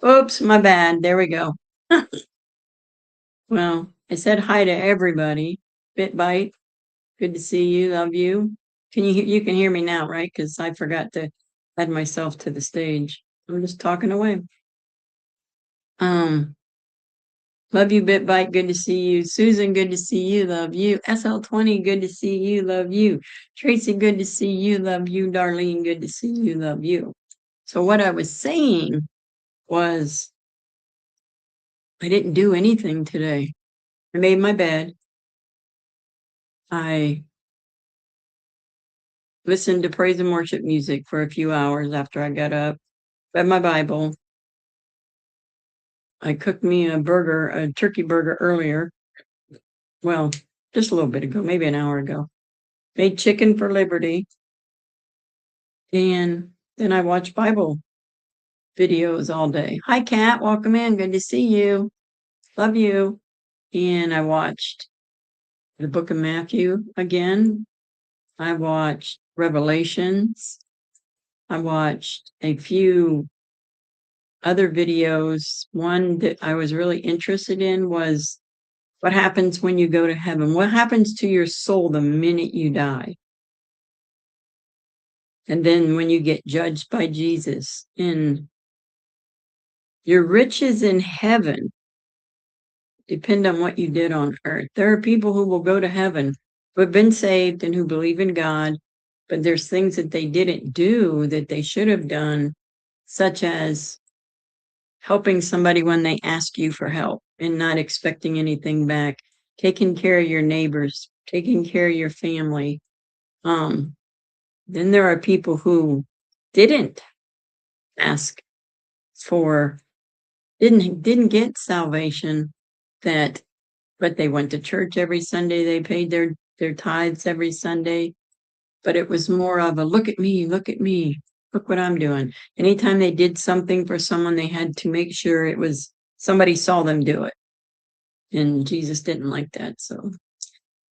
Oops, my bad. There we go. Well, I said hi to everybody. BitBite, good to see you. Love you. You can hear me now, right? Because I forgot to add myself to the stage. I'm just talking away. Um, love you, BitBite. Good to see you. Susan, good to see you. Love you. SL20, good to see you. Love you. Tracy, good to see you. Love you. Darlene, good to see you. Love you. So what I was saying was I didn't do anything today. I made my bed. I listened to praise and worship music for a few hours after I got up, read my Bible. I cooked me a turkey burger earlier. Well, just a little bit ago, maybe an hour ago. Made chicken for Liberty. And then I watched Bible videos all day. Hi, Kat. Welcome in. Good to see you. Love you. And I watched the book of Matthew again. I watched Revelations. I watched a few other videos. One that I was really interested in was what happens when you go to heaven? What happens to your soul the minute you die? And then when you get judged by Jesus, and your riches in heaven depend on what you did on earth. There are people who will go to heaven who have been saved and who believe in God, but there's things that they didn't do that they should have done, such as helping somebody when they ask you for help and not expecting anything back, taking care of your neighbors, taking care of your family. Then there are people who didn't ask for, didn't get salvation, but they went to church every Sunday, they paid their tithes every Sunday, but it was more of a look at me, look what I'm doing. Anytime they did something for someone, they had to make sure it was somebody saw them do it. And Jesus didn't like that. So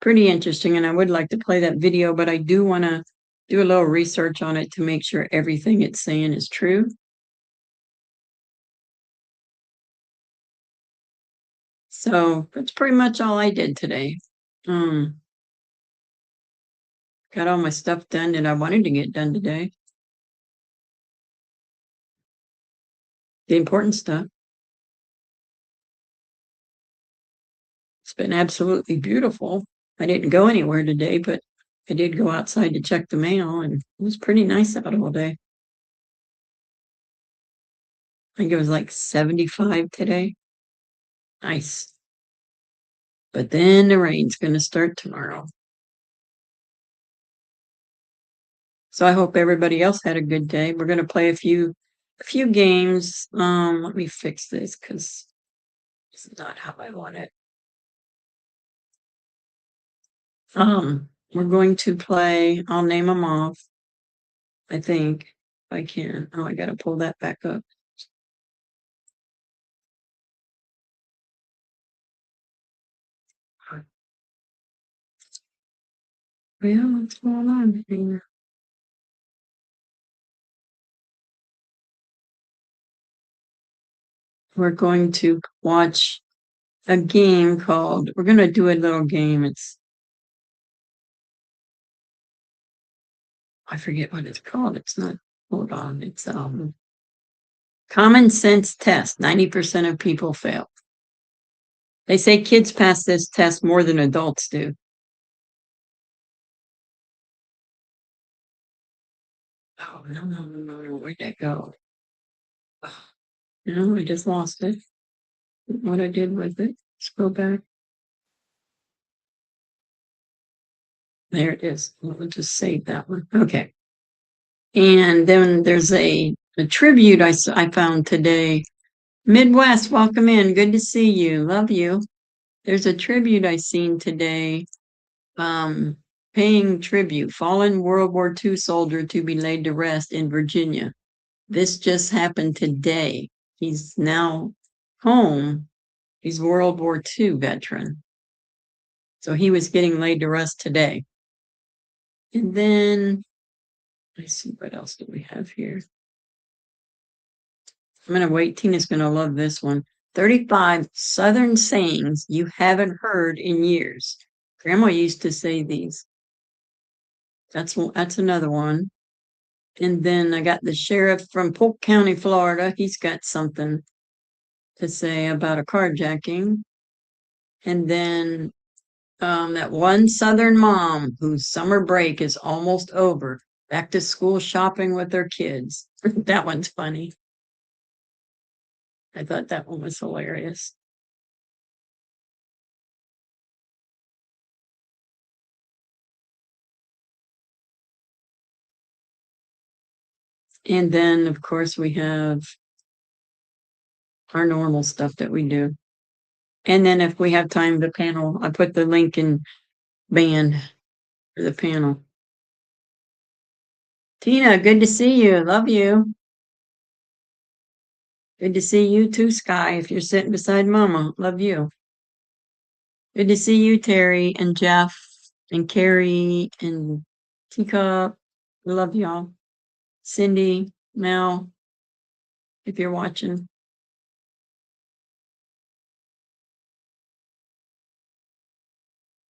pretty interesting. And I would like to play that video, but I do want to do a little research on it to make sure everything it's saying is true. So that's pretty much all I did today. Got all my stuff done that I wanted to get done today. The important stuff. It's been absolutely beautiful. I didn't go anywhere today, but I did go outside to check the mail, and it was pretty nice out all day. I think it was like 75 today. Nice. But then the rain's going to start tomorrow. So I hope everybody else had a good day. We're going to play a few games. Let me fix this because it's not how I want it. We're going to play, I'll name them off. I think if I can. Oh, I got to pull that back up. Yeah, what's going on here? We're going to watch a game called, we're going to do a little game. I forget what it's called. It's not, hold on. It's common sense test. 90% of people fail. They say kids pass this test more than adults do. Oh, no. Where'd that go? Oh, no, I just lost it. What I did with it. Let's go back. There it is. We'll just save that one. Okay. And then there's a tribute I found today. Midwest, welcome in. Good to see you. Love you. There's a tribute I seen today, paying tribute. Fallen World War II soldier to be laid to rest in Virginia. This just happened today. He's now home. He's World War II veteran. So he was getting laid to rest today. And then, let's see, what else do we have here? I'm gonna wait. Tina's gonna love this one. 35 Southern sayings you haven't heard in years. Grandma used to say these. That's another one. And then I got the sheriff from Polk County, Florida. He's got something to say about a carjacking. And then that one Southern mom whose summer break is almost over, back to school shopping with her kids. That one's funny. I thought that one was hilarious. And then, of course, we have our normal stuff that we do. And then if we have time, the panel, I put the link in band for the panel. Tina, good to see you. Love you. Good to see you too, Sky, if you're sitting beside Mama. Love you. Good to see you, Terry and Jeff and Carrie and Teacup. Love y'all. Cindy, Mel, if you're watching.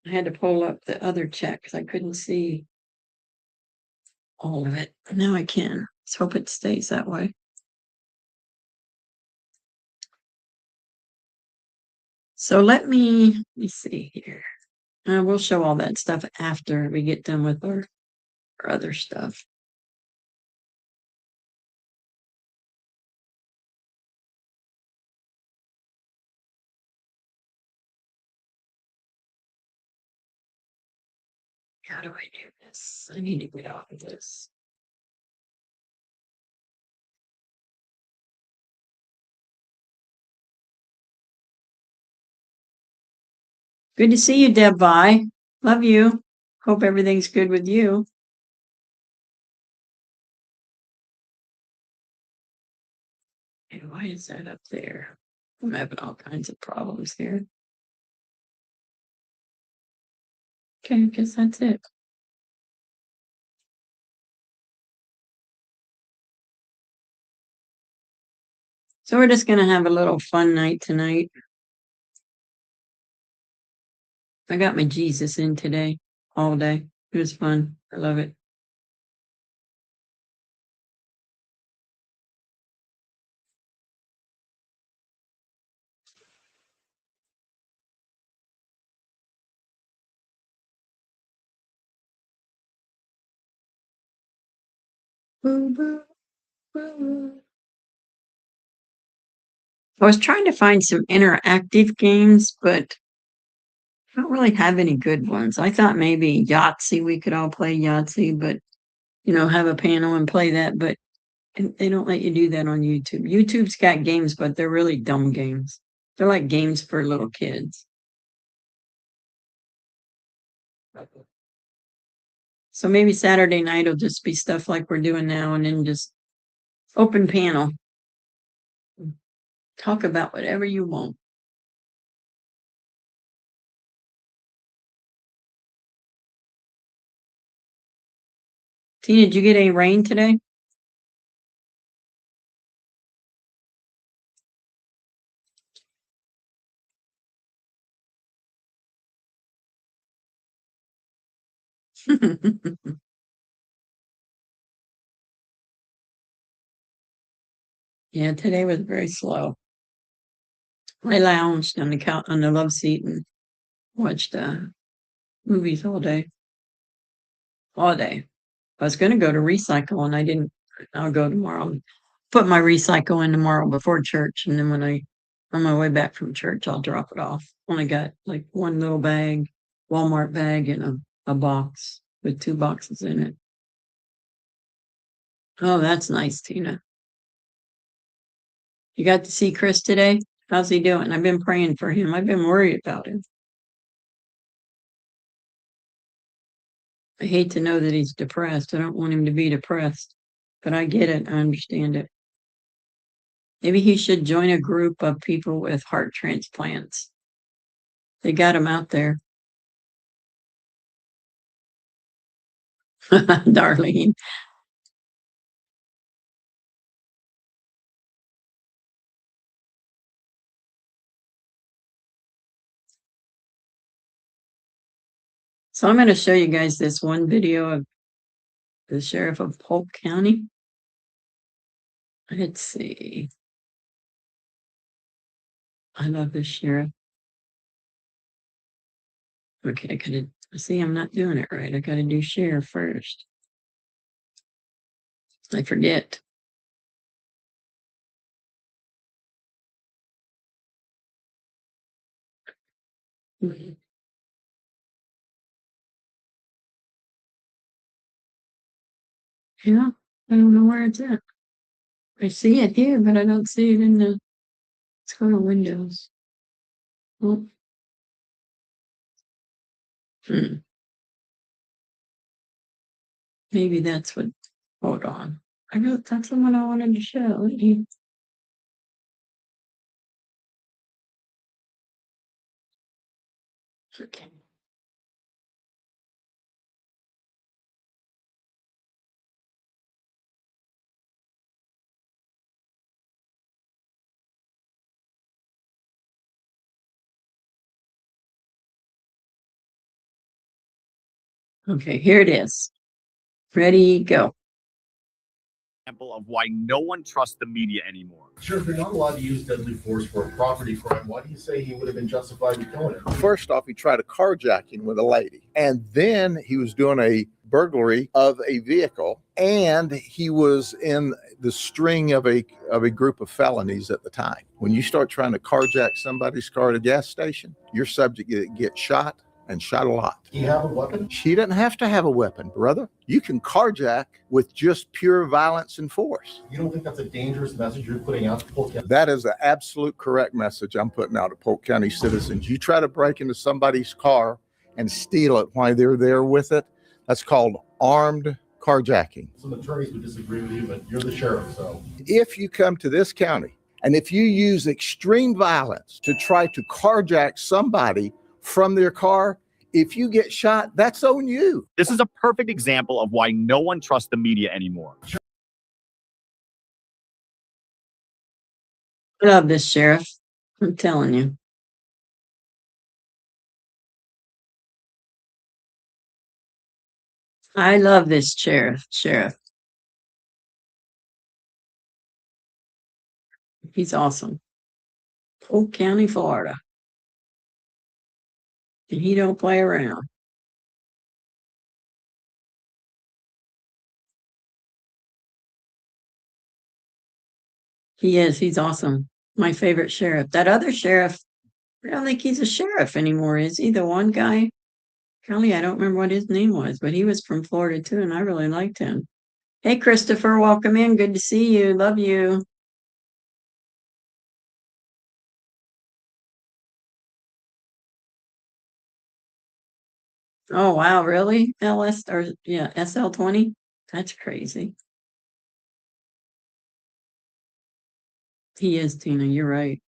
I had to pull up the other chat because I couldn't see all of it. Now I can. Let's hope it stays that way. So let me see here. We'll show all that stuff after we get done with our other stuff. How do I do this? I need to get off of this. Good to see you, Deb Vi. Love you. Hope everything's good with you. And why is that up there? I'm having all kinds of problems here. Okay, I guess that's it. So we're just going to have a little fun night tonight. I got my Jesus in today, all day. It was fun. I love it. Boo, boo, boo. I was trying to find some interactive games, but I don't really have any good ones. I thought maybe Yahtzee, we could all play Yahtzee, but have a panel and play that, but they don't let you do that on YouTube. YouTube's got games, but they're really dumb games. They're like games for little kids. So maybe Saturday night will just be stuff like we're doing now and then just open panel. Talk about whatever you want. Tina, did you get any rain today? Yeah, today was very slow. I lounged on the couch on the love seat and watched movies all day. All day. I was going to go to recycle and I didn't. I'll go tomorrow. Put my recycle in tomorrow before church, and then when on my way back from church, I'll drop it off. Only got like one little bag, Walmart bag, and a box with 2 boxes in it. Oh, that's nice, Tina. You got to see Chris today? How's he doing? I've been praying for him. I've been worried about him. I hate to know that he's depressed. I don't want him to be depressed, but I get it. I understand it. Maybe he should join a group of people with heart transplants. They got him out there. Darlene. So I'm going to show you guys this one video of the sheriff of Polk County. Let's see. I love this sheriff. Okay, I gotta see, I'm not doing it right. I gotta do share first. I forget. Yeah, I don't know where it's at. I see it here, but I don't see it in the, let's go to Windows. Oh. Maybe that's what, hold on. That's the one I wanted to show. Let me- Okay. Okay, here it is. Ready, go. Example of why no one trusts the media anymore. Sure, if you're not allowed to use deadly force for a property crime, why do you say he would have been justified in killing her? First off, he tried a carjacking with a lady, and then he was doing a burglary of a vehicle, and he was in the string of a group of felonies at the time. When you start trying to carjack somebody's car at a gas station, you're subject to get shot, and shot a lot. Do you have a weapon? She doesn't have to have a weapon, brother. You can carjack with just pure violence and force. You don't think that's a dangerous message you're putting out to Polk County? That is the absolute correct message I'm putting out to Polk County citizens. You try to break into somebody's car and steal it while they're there with it, that's called armed carjacking. Some attorneys would disagree with you, but you're the sheriff, so. If you come to this county and if you use extreme violence to try to carjack somebody from their car, if you get shot, that's on you. This is a perfect example of why no one trusts the media anymore. I love this sheriff. I'm telling you. I love this sheriff. He's awesome. Polk County, Florida. And he don't play around. He is. He's awesome. My favorite sheriff. That other sheriff, I don't think he's a sheriff anymore, is he? The one guy? Golly, I don't remember what his name was, but he was from Florida too, and I really liked him. Hey, Christopher, welcome in. Good to see you. Love you. Oh, wow, really? SL20? That's crazy. He is, Tina. You're right.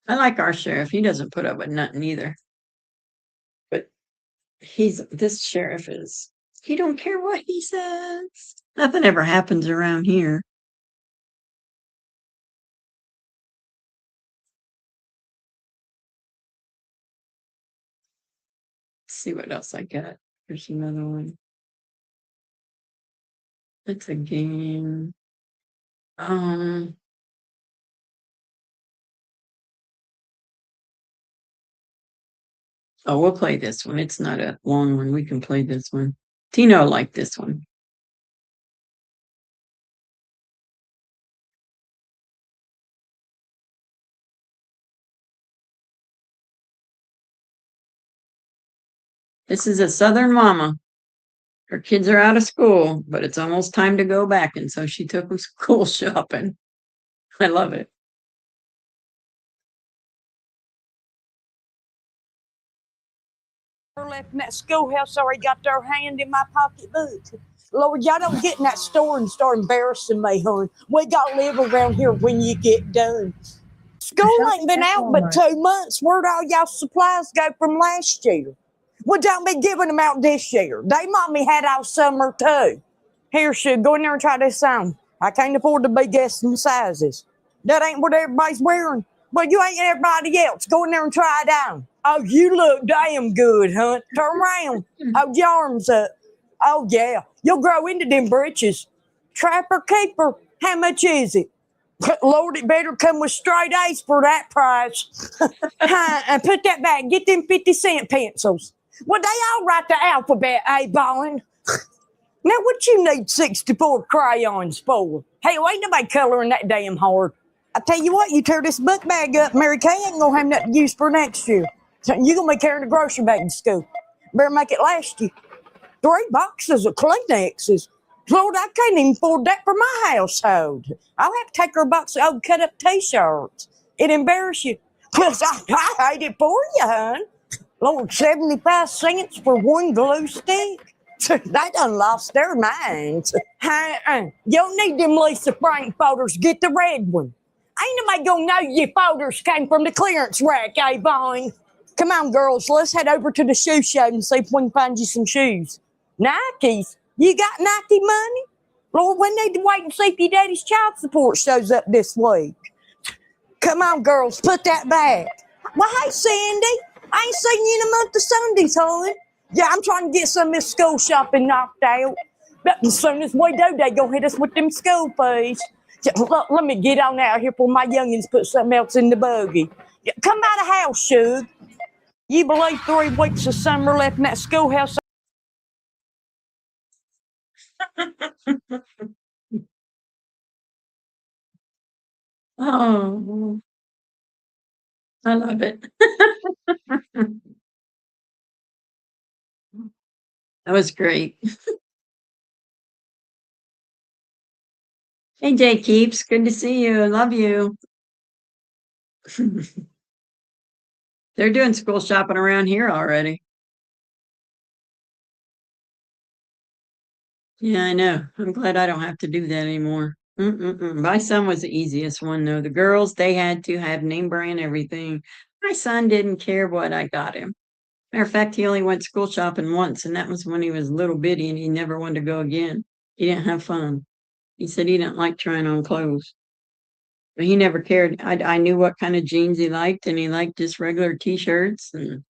I like our sheriff. He doesn't put up with nothing either. But this sheriff he don't care what he says. Nothing ever happens around here. Let's see what else I got. Here's another one. It's a game. Oh, we'll play this one. It's not a long one. We can play this one. Tino liked this one. This is a Southern mama. Her kids are out of school, but it's almost time to go back. And so she took them school shopping. I love it. Left in that schoolhouse, already got their hand in my pocketbook. Lord, y'all don't get in that store and start embarrassing me, hon. We got to live around here when you get done. School ain't been out but 2 months. Where'd all y'all supplies go from last year? Well, don't be giving them out this year. They mommy had all summer too. Here, should go in there and try this on. I can't afford to be guessing sizes. That ain't what everybody's wearing. But you ain't everybody else. Go in there and try it on. Oh, you look damn good, hunt. Turn around. Hold your arms up. Oh, yeah. You'll grow into them britches. Trapper keeper. How much is it? Lord, it better come with straight A's for that price. And put that back. Get them 50-cent pencils. Well, they all write the alphabet, Bond. Now, what you need 64 crayons for? Hell, ain't nobody coloring that damn hard. I tell you what, you tear this book bag up, Mary Kay ain't gonna have nothing to use for next year. So you gonna be carrying a grocery bag to school. Better make it last you. 3 boxes of Kleenexes. Lord, I can't even afford that for my household. I'll have to take her a box of old cut-up T-shirts. It embarrass you. Because I hate it for you, hon. Lord, 75 cents for one glue stick? They done lost their minds. You don't need them Lisa Frank photos. Get the red one. Ain't nobody gonna know your photos came from the clearance rack, Boing? Come on, girls, let's head over to the shoe show and see if we can find you some shoes. Nikes? You got Nike money? Lord, we need to wait and see if your daddy's child support shows up this week. Come on, girls, put that back. Well, hey, Sandy, I ain't seen you in a month of Sundays, hon. Yeah, I'm trying to get some of this school shopping knocked out. But as soon as we do, they gonna hit us with them school fees. Yeah, let me get on out here before my youngins put something else in the buggy. Yeah, come out of the house, Shug. You believe 3 weeks of summer left in that schoolhouse? Oh, I love it. That was great. Hey, Jay Keeps, good to see you. Love you. They're doing school shopping around here already. Yeah, I know. I'm glad I don't have to do that anymore. My son was the easiest one, though. The girls, they had to have name brand everything. My son didn't care what I got him. Matter of fact, he only went school shopping once, and that was when he was little bitty and he never wanted to go again. He didn't have fun. He said he didn't like trying on clothes. But he never cared. I knew what kind of jeans he liked, and he liked just regular t-shirts, and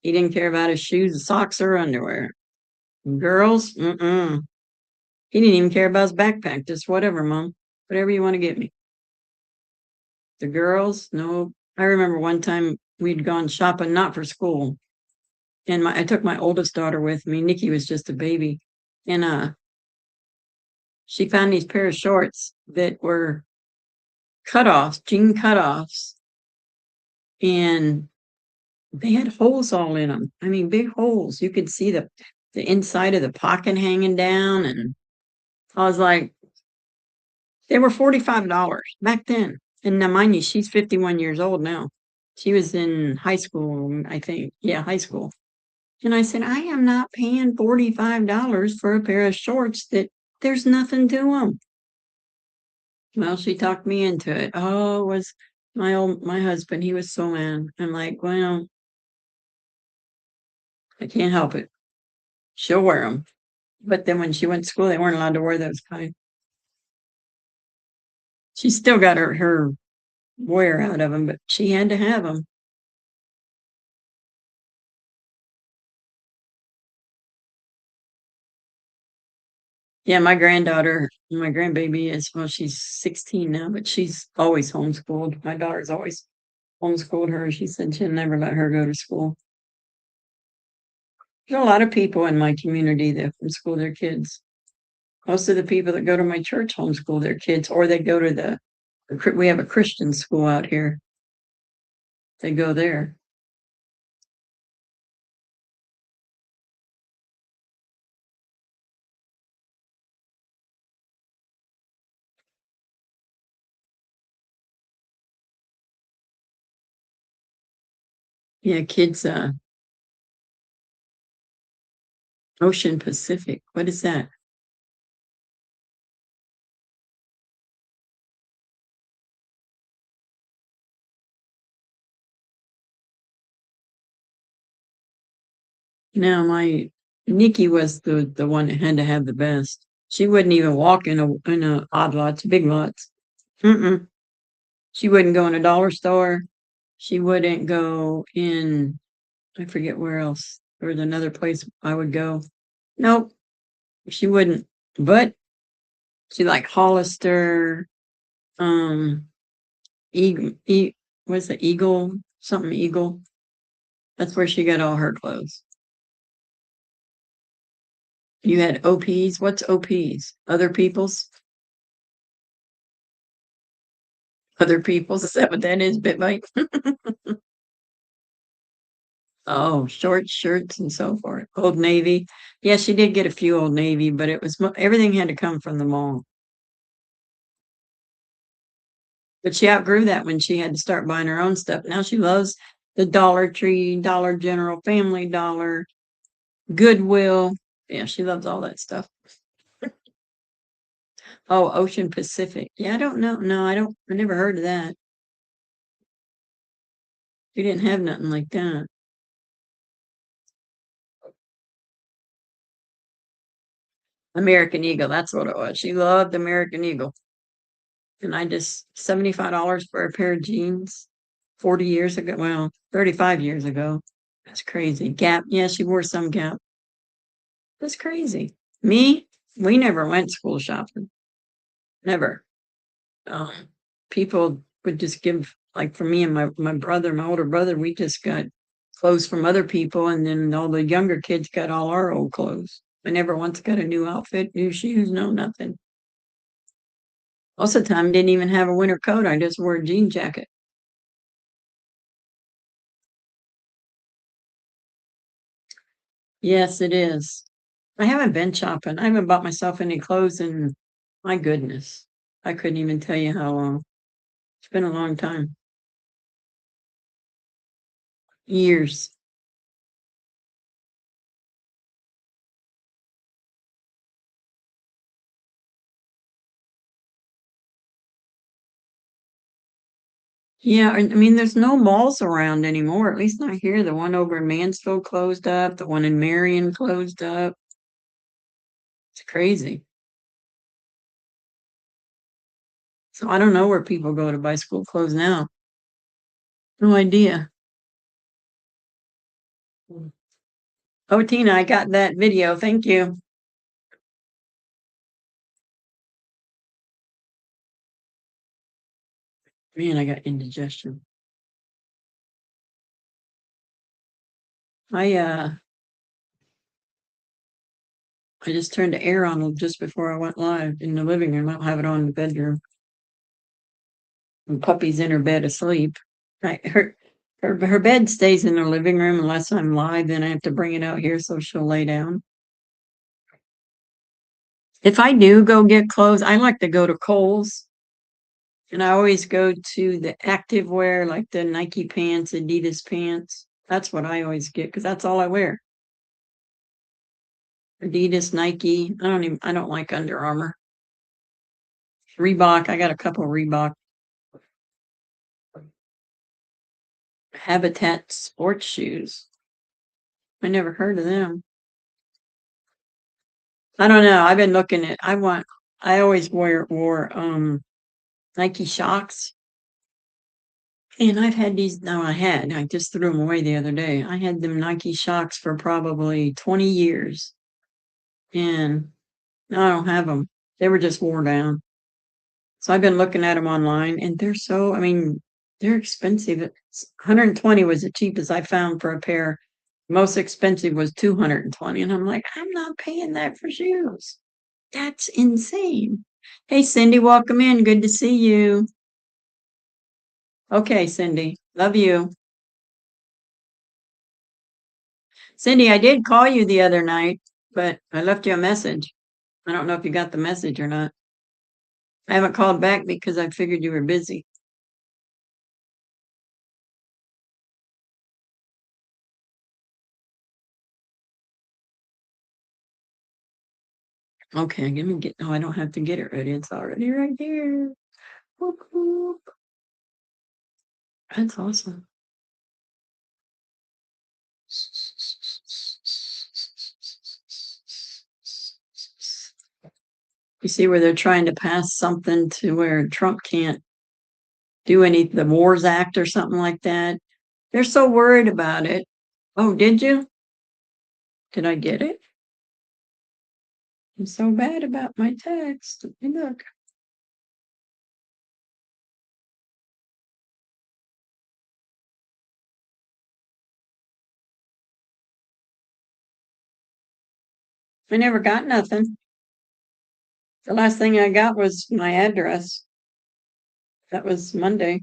he didn't care about his shoes, socks, or underwear. Girls, he didn't even care about his backpack. Just whatever, Mom. Whatever you want to get me. The girls, no. I remember one time we'd gone shopping, not for school. And I took my oldest daughter with me. Nikki was just a baby. And she found these pair of shorts that were cutoffs, jean cutoffs. And they had holes all in them. I mean, big holes. You could see the inside of the pocket hanging down. And I was like, they were $45 back then. And now, mind you, she's 51 years old now. She was in high school, I think. Yeah, high school. And I said, I am not paying $45 for a pair of shorts that there's nothing to them. Well, she talked me into it. Oh, it was my husband. He was so mad. I'm like, well, I can't help it. She'll wear them. But then when she went to school, they weren't allowed to wear those kind. She still got her wear out of them, but she had to have them. Yeah, my grandbaby is, well, she's 16 now, but she's always homeschooled. My daughter's always homeschooled her. She said she'd never let her go to school. There's a lot of people in my community that homeschool their kids. Most of the people that go to my church homeschool their kids, or they go to we have a Christian school out here. They go there. Yeah, kids, Ocean Pacific. What is that? Now, my Nikki was the one that had to have the best. She wouldn't even walk in a odd lots, big lots. She wouldn't go in a dollar store. She wouldn't go in, I forget where else. There was another place I would go. Nope, she wouldn't. But she liked Hollister, Eagle, was it Eagle? Something Eagle. That's where she got all her clothes. You had OPs. What's OPs? Other people's? Other people's. Is that what that is, Bitmite? Oh, short shirts and so forth. Old Navy. Yeah, she did get a few Old Navy, but it was everything had to come from the mall. But she outgrew that when she had to start buying her own stuff. Now she loves the Dollar Tree, Dollar General, Family Dollar, Goodwill. Yeah, she loves all that stuff. Oh, Ocean Pacific. Yeah, I don't know. No, I never heard of that. We didn't have nothing like that. American Eagle, that's what it was. She loved American Eagle. And I just $75 for a pair of jeans 40 years ago. Well, 35 years ago. That's crazy. Gap. Yeah, she wore some Gap. That's crazy. Me, we never went school shopping. Never. People would just give, like for me and my brother, my older brother, we just got clothes from other people, and then all the younger kids got all our old clothes. I never once got a new outfit, new shoes, no nothing. Most of the time, didn't even have a winter coat. I just wore a jean jacket. Yes, it is. I haven't been shopping. I haven't bought myself any clothes in, my goodness, I couldn't even tell you how long. It's been a long time. Years. Yeah, I mean, there's no malls around anymore, at least not here. The one over in Mansfield closed up, the one in Marion closed up. It's crazy. So I don't know where people go to buy school clothes now. No idea. Oh, Tina, I got that video. Thank you. Man, I got indigestion. I just turned the air on just before I went live in the living room. I don't have it on in the bedroom. And puppy's in her bed asleep. Her bed stays in her living room unless I'm live, then I have to bring it out here so she'll lay down. If I do go get clothes, I like to go to Kohl's. And I always go to the active wear, like the Nike pants, Adidas pants. That's what I always get because that's all I wear. Adidas, Nike. I don't like Under Armour. Reebok. I got a couple Reebok. Habitat sports shoes. I never heard of them. I don't know. I've been looking at, I always wore Nike Shocks. And I've had these, no, I just threw them away the other day. I had them Nike Shocks for probably 20 years. And now I don't have them. They were just worn down. So I've been looking at them online, and I mean, they're expensive. 120 was the cheapest I found for a pair. Most expensive was 220. And I'm like, I'm not paying that for shoes. That's insane. Hey, Cindy, welcome in. Good to see you. Okay, Cindy. Love you. Cindy, I did call you the other night, but I left you a message. I don't know if you got the message or not. I haven't called back because I figured you were busy. Okay, I don't have to get it ready. It's already right here. Whoop, whoop. That's awesome. You see where they're trying to pass something to where Trump can't do the Wars Act or something like that. They're so worried about it. Oh, did you? Did I get it? I'm so bad about my text. Let me look. I never got nothing. The last thing I got was my address. That was Monday.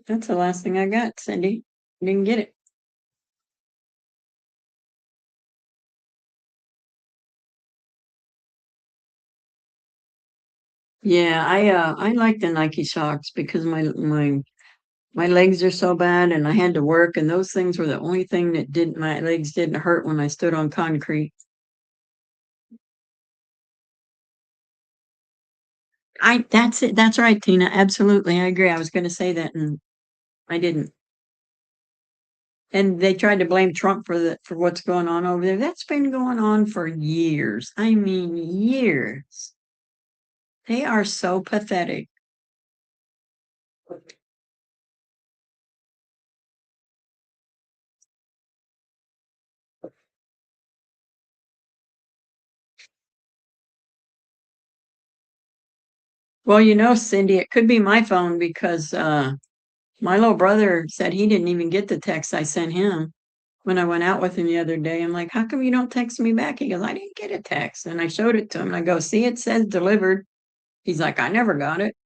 That's the last thing I got, Cindy. Didn't get it. Yeah, I like the Nike socks because my legs are so bad and I had to work, and those things were the only thing that didn't my legs didn't hurt when I stood on concrete. That's it. That's right, Tina. Absolutely. I agree. I was gonna say that and I didn't. And they tried to blame Trump for what's going on over there. That's been going on for years. I mean, years. They are so pathetic. Well, Cindy, it could be my phone because my little brother said he didn't even get the text I sent him when I went out with him the other day. I'm like, how come you don't text me back? He goes, I didn't get a text. And I showed it to him and I go, see, it says delivered. He's like, I never got it.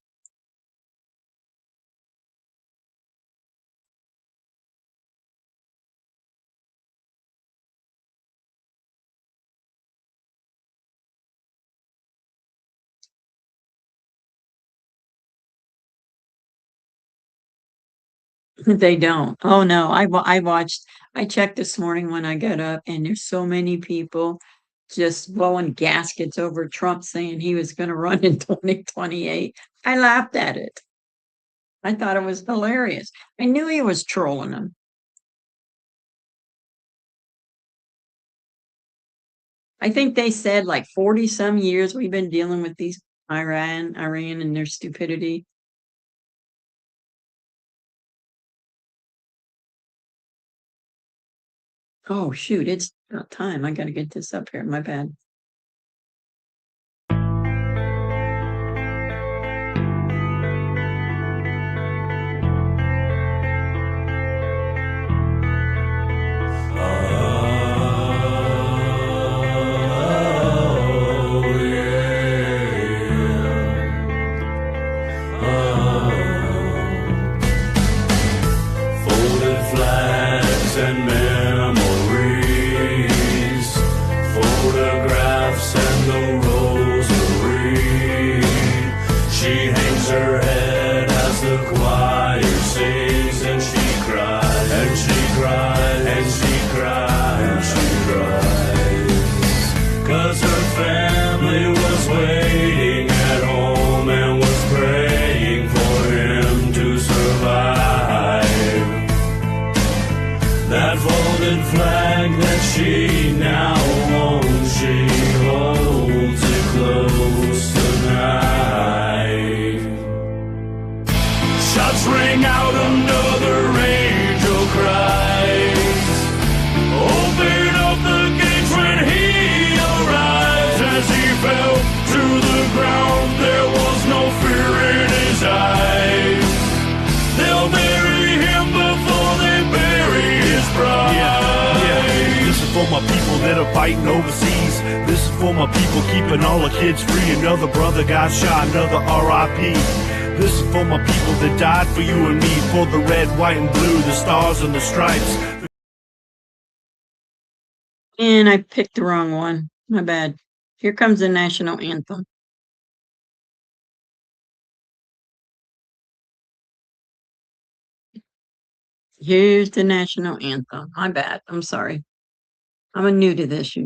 They don't. Oh no, I checked this morning when I got up and there's so many people just blowing gaskets over Trump saying he was going to run in 2028. I laughed at it. I thought it was hilarious. I knew he was trolling them. I think they said like 40 some years we've been dealing with these Iran and their stupidity. Oh shoot, it's about time. I got to get this up here. My bad. Folded flags and memories, photographs and the rosary. She hangs her head as the choir sings, and she cries, and she cries, and she cries, and she cries. 'Cause her family was waiting at home and was praying for him to survive. That folded flag that she now owns, she holds it close tonight. Shots ring out, another angel cries. Open up the gates when he arrives. As he fell to the ground, there was no fear in his eyes. They'll bury him before they bury his bride. Yeah. This is for my people that are fighting overseas. This is for my people keeping all the kids free. Another brother got shot, another RIP. This is for my people that died for you and me. For the red, white, and blue, the stars and the stripes. And I picked the wrong one. My bad. Here comes the national anthem. Here's the national anthem. My bad. I'm sorry. I'm new to this,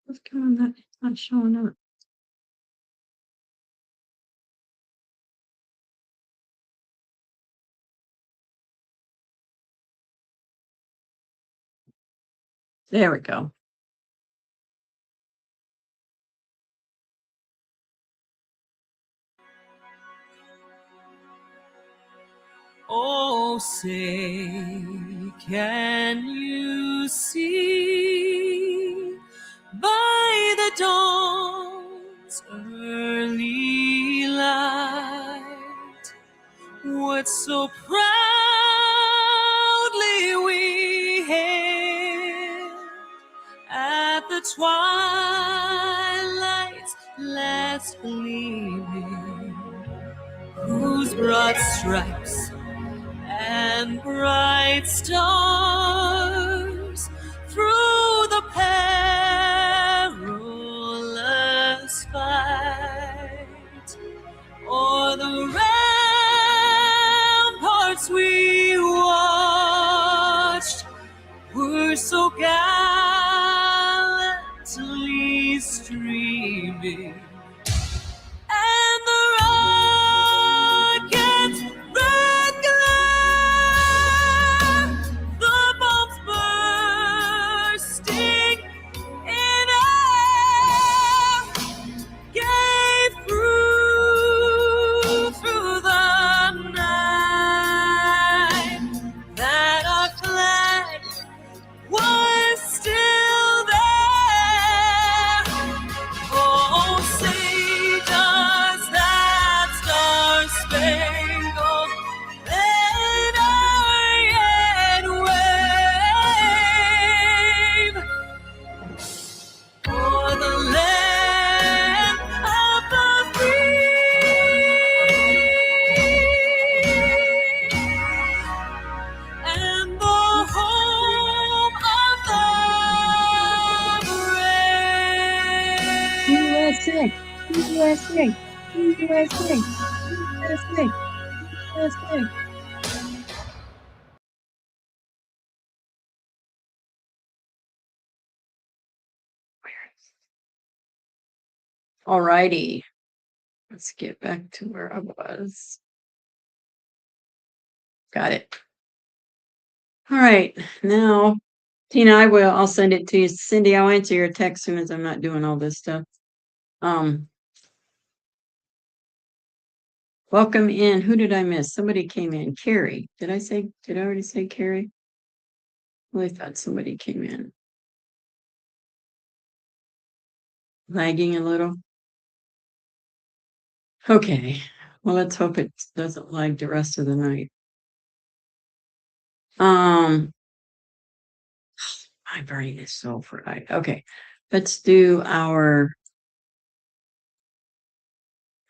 What's going on? It's not showing up. There we go. Oh, say, can you see by the dawn's early light what so proudly we hailed at the twilight's last gleaming, whose broad stripes and bright stars through the perilous fight o'er the ramparts we watched were so gallantly streaming, and the rocket's red glare, the bombs bursting in air, gave through the night that our flag was still there. Oh, say does that star-spangled banner yet wave o'er the land of the free and the home of the brave. USA, USA, USA, USA, USA. All righty. Let's get back to where I was. Got it. All right. Now, Tina, I'll send it to you. Cindy, I'll answer your text soon as I'm not doing all this stuff. Welcome in. Who did I miss? Somebody came in. Carrie. Did I already say Carrie? Well, I thought somebody came in. Lagging a little. Okay. Well, let's hope it doesn't lag the rest of the night. My brain is so fried. Okay. Let's do our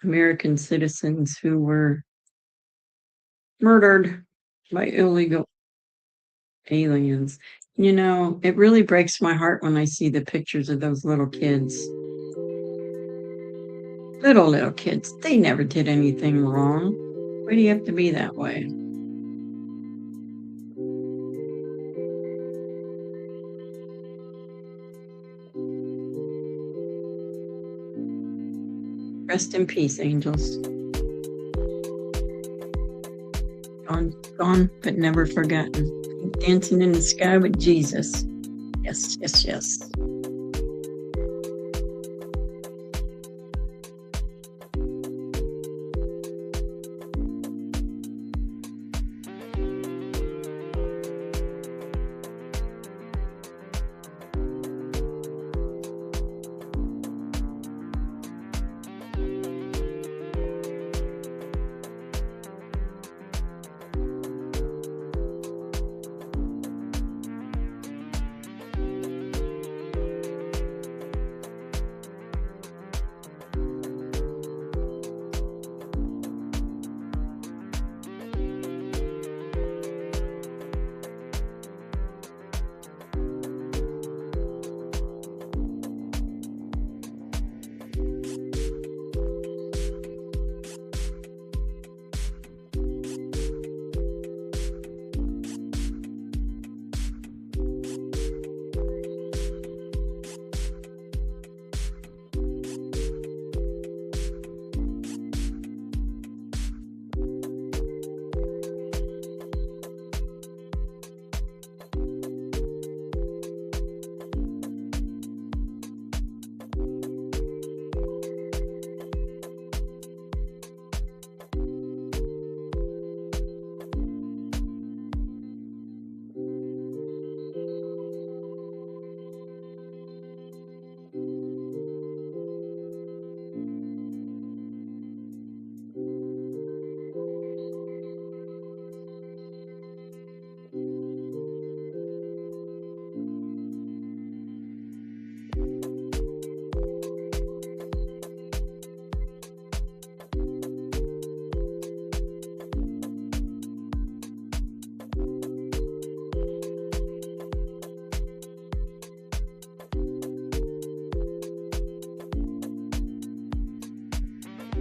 American citizens who were murdered by illegal aliens. You know, it really breaks my heart when I see the pictures of those little kids. Little kids. They never did anything wrong. Why do you have to be that way? Rest in peace, angels. Gone, but never forgotten. Dancing in the sky with Jesus. Yes, yes, yes.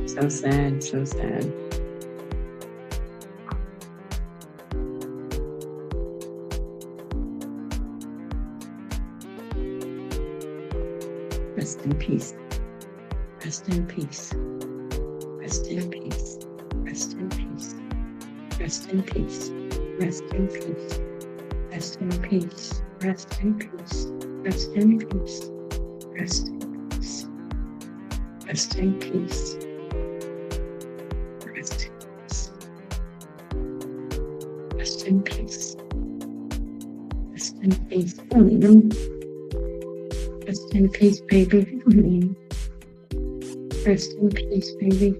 So sad, so sad. Rest in peace. Rest in peace. Rest in peace. Rest in peace. Rest in peace. Rest in peace. Rest in peace. Rest in peace. Rest in peace. Rest in peace. Rest in peace. Rest in peace. Rest in peace. Rest in peace. Rest in peace, baby. Rest in peace, baby.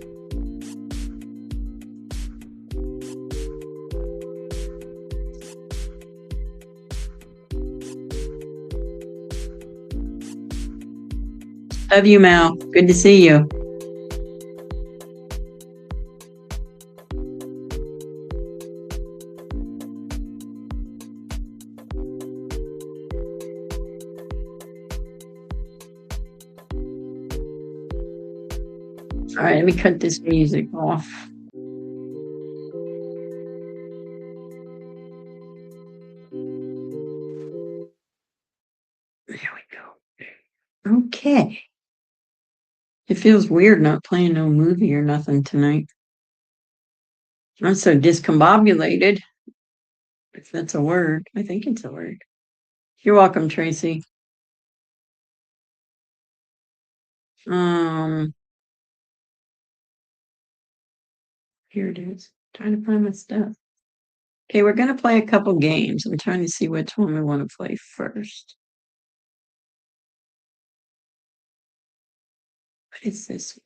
Love you, Mal. Good to see you. All right, let me cut this music off. There we go. Okay. It feels weird not playing no movie or nothing tonight. I'm so discombobulated. If that's a word. I think it's a word. You're welcome, Tracy. Here it is. Trying to find my stuff. Okay, we're gonna play a couple games. I'm trying to see which one we want to play first. What is this?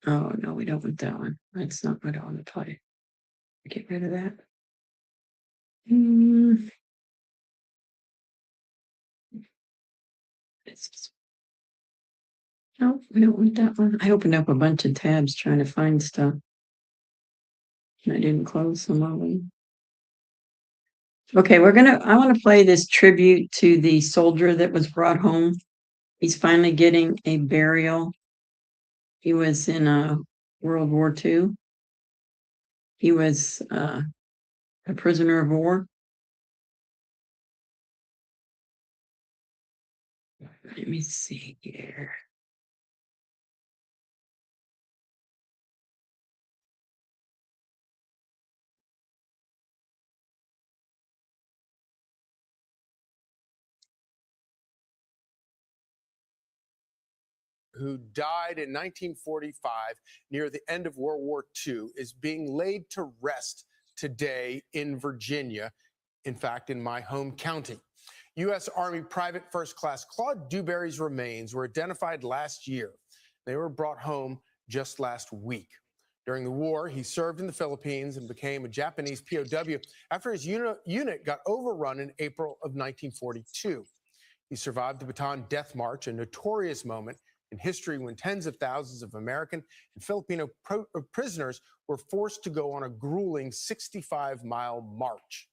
Oh no, we don't want that one. That's not what I want to play. Get rid of that. No, we don't want that one. I opened up a bunch of tabs trying to find stuff. And I didn't close some of them. Okay, I want to play this tribute to the soldier that was brought home. He's finally getting a burial. He was in World War II. He was a prisoner of war. Let me see here. Who died in 1945 near the end of World War II, is being laid to rest today in Virginia, in fact, in my home county. U.S. Army Private First Class Claude Dewberry's remains were identified last year. They were brought home just last week. During the war, he served in the Philippines and became a Japanese POW after his unit got overrun in April of 1942. He survived the Bataan Death March, a notorious moment in history when tens of thousands of American and Filipino prisoners were forced to go on a grueling 65-mile march.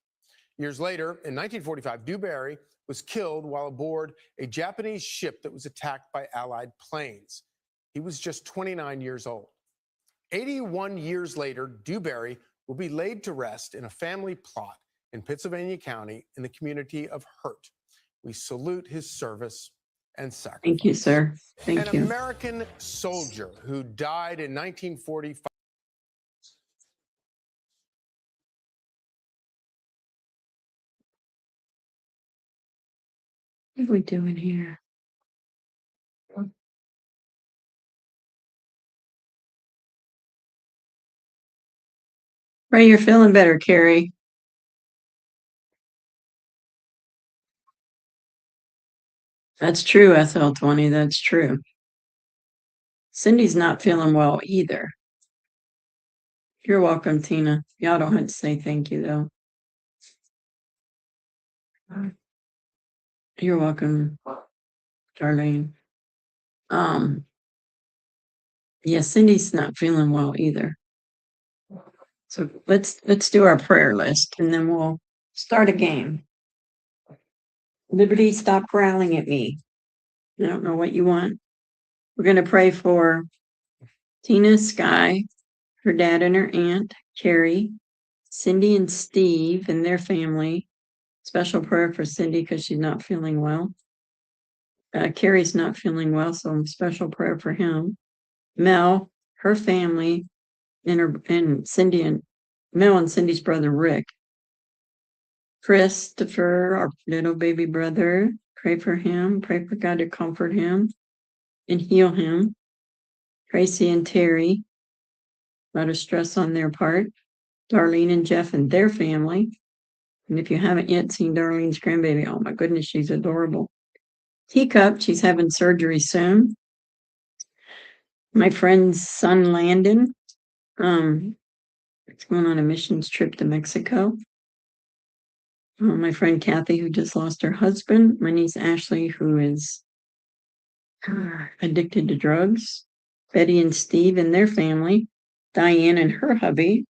Years later, in 1945, Dewberry was killed while aboard a Japanese ship that was attacked by Allied planes. He was just 29 years old. 81 years later, Dewberry will be laid to rest in a family plot in Pittsylvania County in the community of Hurt. We salute his service and sacrifice. Thank you, sir. Thank you. An American soldier who died in 1945. What are we doing here? Pray you're feeling better, Carrie. That's true, SL20. That's true. Cindy's not feeling well either. You're welcome, Tina. Y'all don't have to say thank you, though. You're welcome, Darlene. Yeah, Cindy's not feeling well either. So let's do our prayer list and then we'll start a game. Liberty, stop growling at me. I don't know what you want. We're going to pray for Tina, Sky, her dad and her aunt, Carrie, Cindy and Steve and their family. Special prayer for Cindy because she's not feeling well. Carrie's not feeling well, so special prayer for him. Mel, her family, and Cindy and Mel and Cindy's brother Rick. Christopher, our little baby brother, pray for him. Pray for God to comfort him and heal him. Tracy and Terry, a lot of stress on their part. Darlene and Jeff and their family. And if you haven't yet seen Darlene's grandbaby, oh my goodness, she's adorable. Teacup, she's having surgery soon. My friend's son Landon, it's going on a missions trip to Mexico. My friend Kathy, who just lost her husband. My niece Ashley, who is addicted to drugs. Betty and Steve and their family. Diane and her hubby.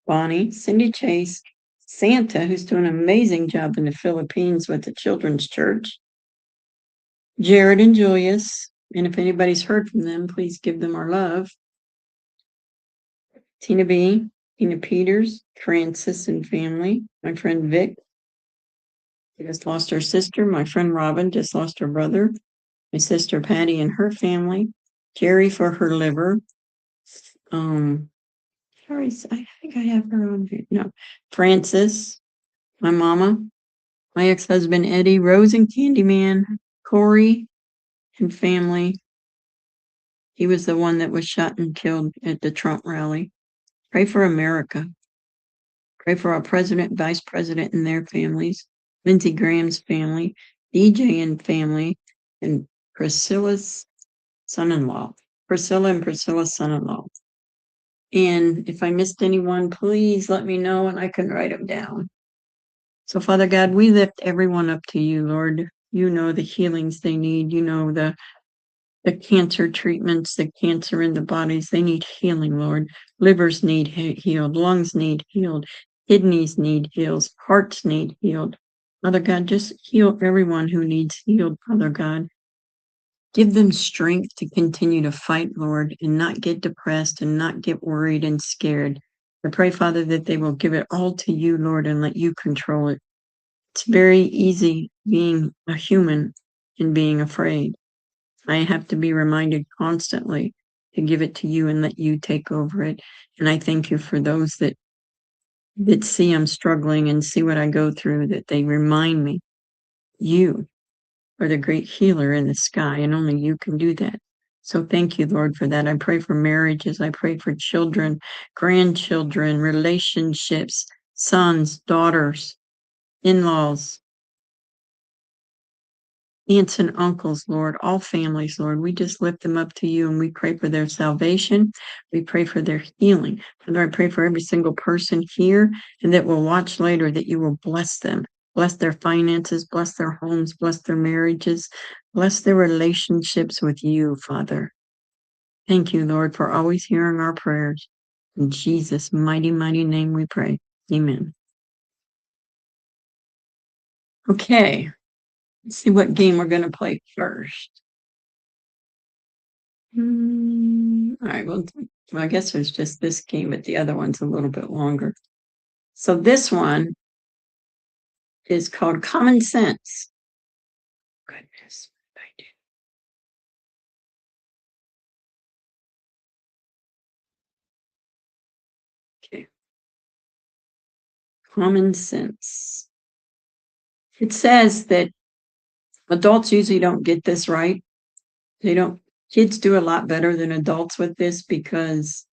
Bonnie, Cindy Chase, Santa, who's doing an amazing job in the Philippines with the Children's Church. Jared and Julius, and if anybody's heard from them, please give them our love. Tina B, Tina Peters, Francis and family. My friend Vic, she just lost her sister. My friend Robin just lost her brother. My sister Patty and her family. Jerry for her liver. Sorry, I think I have her on here. No, Francis, my mama, my ex-husband Eddie, Rose and Candyman, Corey and family. He was the one that was shot and killed at the Trump rally. Pray for America. Pray for our president, vice president, and their families. Lindsey Graham's family, DJ and family, and Priscilla's son-in-law. Priscilla and Priscilla's son-in-law. And if I missed anyone, please let me know and I can write them down. So, Father God, we lift everyone up to you, Lord. You know the healings they need. You know the cancer treatments, the cancer in the bodies. They need healing, Lord. Livers need healed. Lungs need healed. Kidneys need healed. Hearts need healed. Father God, just heal everyone who needs healed, Father God. Give them strength to continue to fight, Lord, and not get depressed and not get worried and scared. I pray, Father, that they will give it all to you, Lord, and let you control it. It's very easy being a human and being afraid. I have to be reminded constantly to give it to you and let you take over it. And I thank you for those that see I'm struggling and see what I go through, that they remind me, you are the great healer in the sky, and only you can do that. So thank you, Lord, for that. I pray for marriages. I pray for children, grandchildren, relationships, sons, daughters, in-laws, aunts and uncles, Lord, all families, Lord. We just lift them up to you and we pray for their salvation. We pray for their healing. Father, I pray for every single person here and that will watch later, that you will bless them. Bless their finances, bless their homes, bless their marriages, bless their relationships with you, Father. Thank you, Lord, for always hearing our prayers. In Jesus' mighty, mighty name we pray. Amen. Okay, let's see what game we're going to play first. All right, well, I guess there's just this game, but the other one's a little bit longer. So this one is called Common Sense. Goodness, I did. Okay. Common Sense. It says that adults usually don't get this right. Kids do a lot better than adults with this because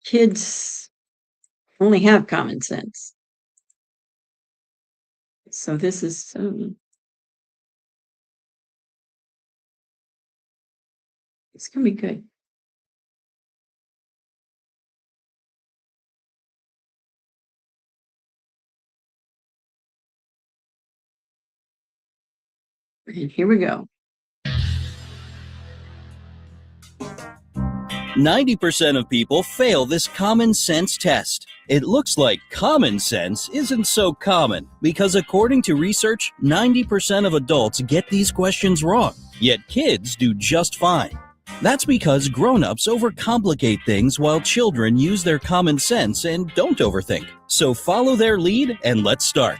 kids only have common sense. So this is it's gonna be good. And here we go. 90% of people fail this common sense test. It looks like common sense isn't so common because according to research, 90% of adults get these questions wrong, yet kids do just fine. That's because grown-ups overcomplicate things while children use their common sense and don't overthink. So follow their lead and let's start.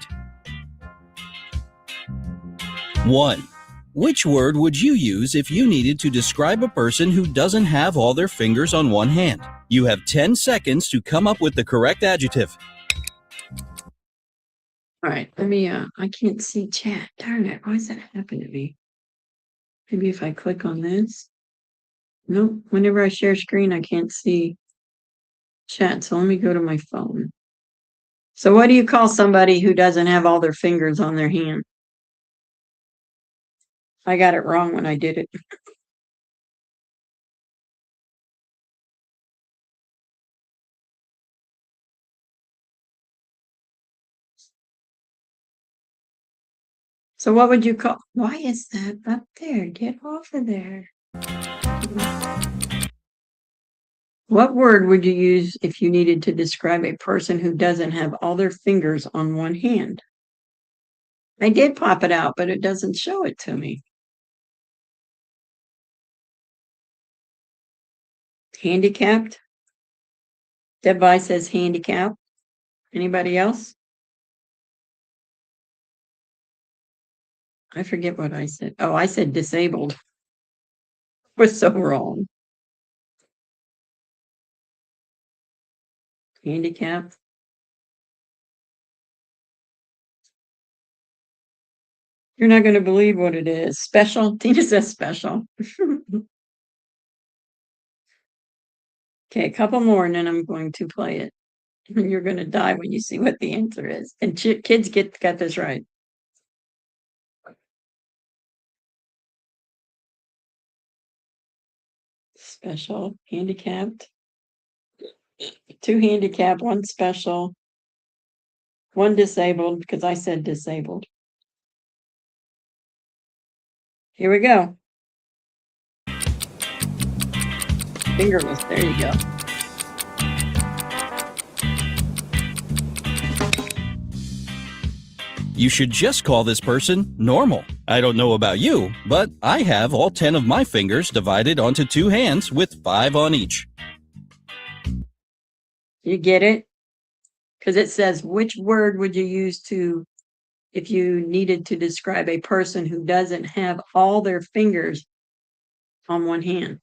1. Which word would you use if you needed to describe a person who doesn't have all their fingers on one hand? You have 10 seconds to come up with the correct adjective. All right, let me, I can't see chat. Darn it, why does that happen to me? Maybe if I click on this. Nope, whenever I share screen, I can't see chat. So let me go to my phone. So what do you call somebody who doesn't have all their fingers on their hand? I got it wrong when I did it. So what would you call? Why is that up there? Get off of there. What word would you use if you needed to describe a person who doesn't have all their fingers on one hand? I did pop it out, but it doesn't show it to me. Handicapped? Devi says handicap. Anybody else? I forget what I said. Oh, I said disabled. Was so wrong. Handicapped. You're not going to believe what it is. Special. Tina says special. Okay, a couple more and then I'm going to play it. And you're going to die when you see what the answer is. And kids got this right. Special, handicapped. 2 handicapped, 1 special, 1 disabled, because I said disabled. Here we go. Fingerless, there you go. You should just call this person normal. I don't know about you, but I have all 10 of my fingers divided onto 2 hands with 5 on each. You get it? Because it says, which word would you use if you needed to describe a person who doesn't have all their fingers on one hand?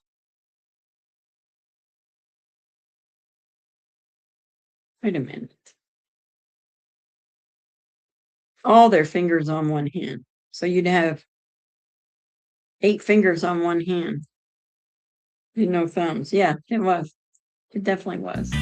Wait a minute. All their fingers on one hand. So you'd have 8 fingers on one hand. No thumbs. Yeah, it was. It definitely was.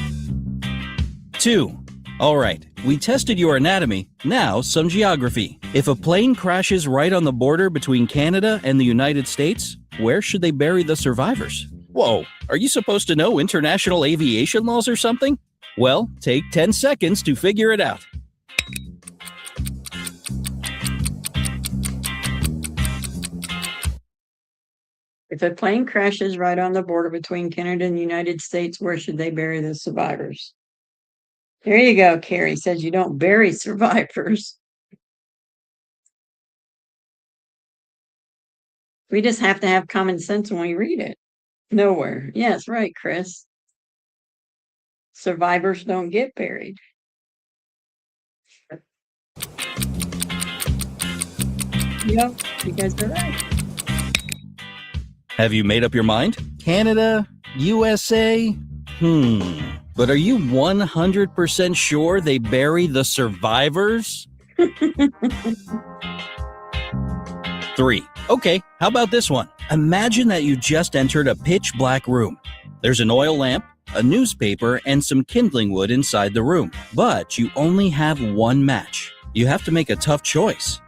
2. All right, we tested your anatomy, now some geography. If a plane crashes right on the border between Canada and the United States, where should they bury the survivors? Whoa, are you supposed to know international aviation laws or something? Well, take 10 seconds to figure it out. If a plane crashes right on the border between Canada and the United States, where should they bury the survivors? There you go, Carrie says you don't bury survivors. We just have to have common sense when we read it. Nowhere. Yes, right, Chris. Survivors don't get buried. Yep, you guys are right. Have you made up your mind? Canada? USA? But are you 100% sure they bury the survivors? 3. Okay, how about this one? Imagine that you just entered a pitch black room. There's an oil lamp, a newspaper, and some kindling wood inside the room. But you only have 1 match. You have to make a tough choice.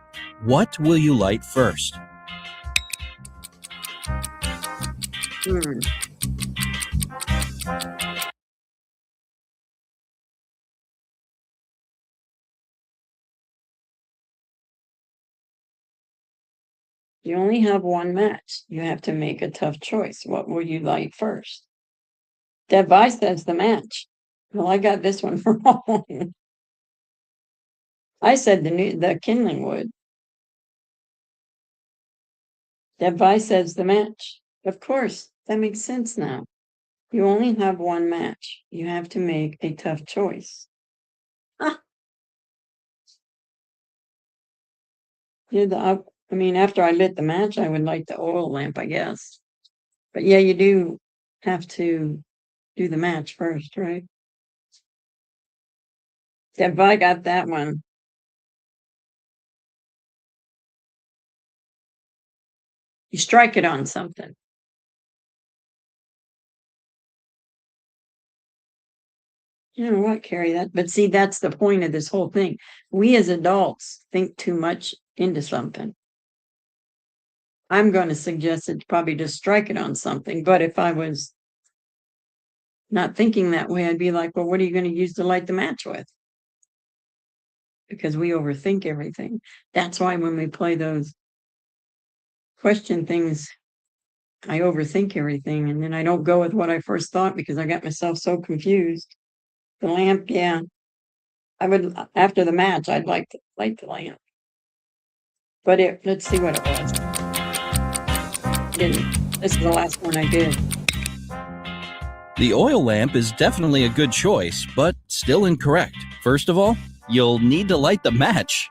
What will you light first? You only have 1 match. You have to make a tough choice. What will you light first? Devi says the match. Well, I got this one wrong. I said the kindling wood. Devi says the match. Of course, That makes sense now. You only have one match. You have to make a tough choice. Ah. I mean, after I lit the match, I would light the oil lamp, I guess. But yeah, you do have to do the match first, right? If I got that one. You strike it on something. You know what, Carrie, but see, that's the point of this whole thing. We as adults think too much into something. I'm going to suggest it's probably just strike it on something, but if I was not thinking that way, I'd be like, well, what are you going to use to light the match with? Because we overthink everything. That's why when we play those question things, I overthink everything, and then I don't go with what I first thought because I got myself so confused. The lamp, yeah. I would, after the match, I'd like to light the lamp. But let's see what it was. This is the last one I did. The oil lamp is definitely a good choice, but still incorrect. First of all, you'll need to light the match.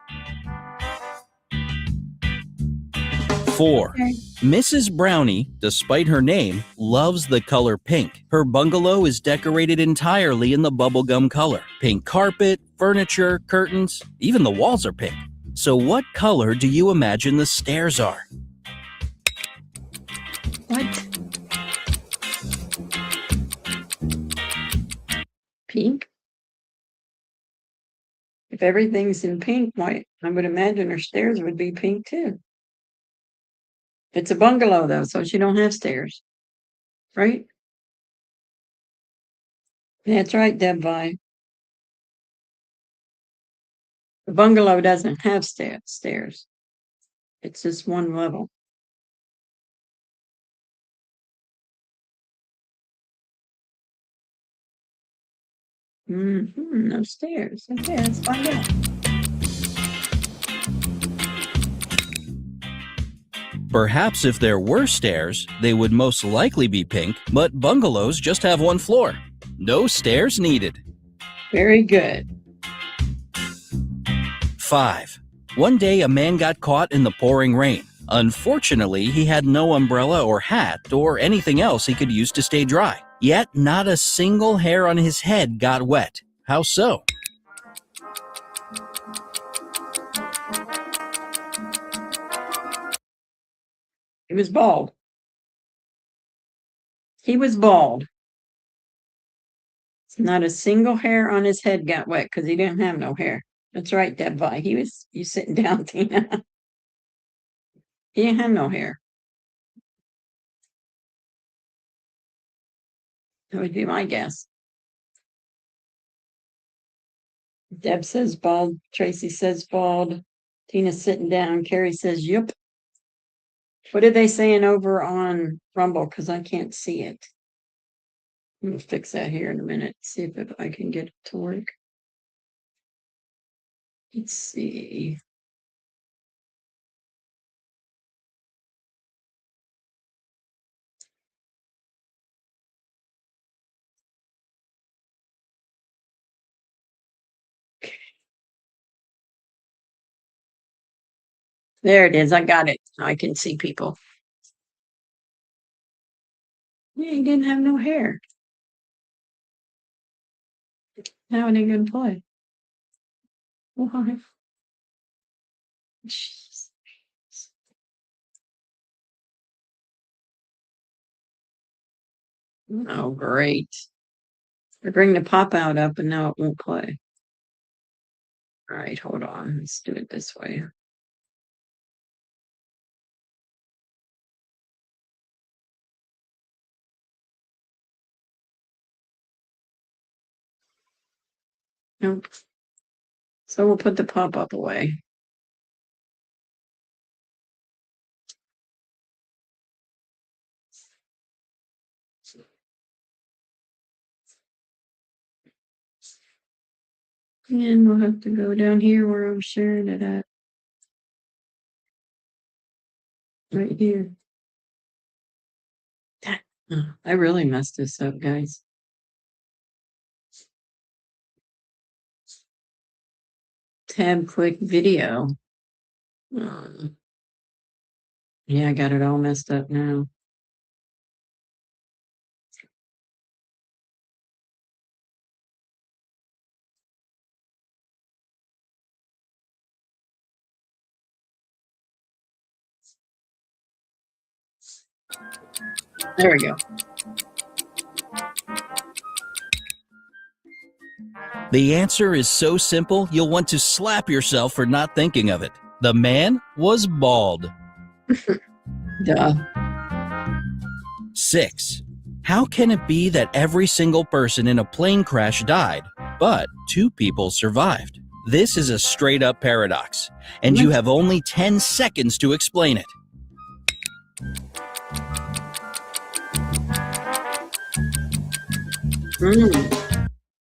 4. Okay. Mrs. Brownie, despite her name, loves the color pink. Her bungalow is decorated entirely in the bubblegum color. Pink carpet, furniture, curtains, even the walls are pink. So what color do you imagine the stairs are? What? Pink? If everything's in pink, why, I would imagine her stairs would be pink too. It's a bungalow though, so she don't have stairs. Right? That's right, Deb Vi. The bungalow doesn't have stairs. It's just one level. No stairs. Okay, let's find out. Perhaps if there were stairs, they would most likely be pink, but bungalows just have one floor. No stairs needed. Very good. 5. One day a man got caught in the pouring rain. Unfortunately, he had no umbrella or hat or anything else he could use to stay dry. Yet not a single hair on his head got wet. How so? He was bald. He was bald. Not a single hair on his head got wet because he didn't have no hair. That's right, Deb Vi. You sitting down, Tina. He didn't have no hair. That would be my guess. Deb says bald. Tracy says bald. Tina's sitting down. Carrie says, yep. What are they saying over on Rumble? Because I can't see it. I'm going to fix that here in a minute. See if I can get it to work. Let's see. There it is. I got it. I can see people. Yeah, he didn't have no hair. How are they going to play? Why? Jeez. Oh, great. I bring the pop out up and now it won't play. All right, hold on. Let's do it this way. Nope. So we'll put the pop-up away. And we'll have to go down here where I'm sharing it at. Right here. I really messed this up, guys. Tab click video. Yeah, I got it all messed up now. There we go. The answer is so simple, you'll want to slap yourself for not thinking of it. The man was bald. Duh. 6. How can it be that every single person in a plane crash died, but 2 people survived? This is a straight up paradox, and you have only 10 seconds to explain it.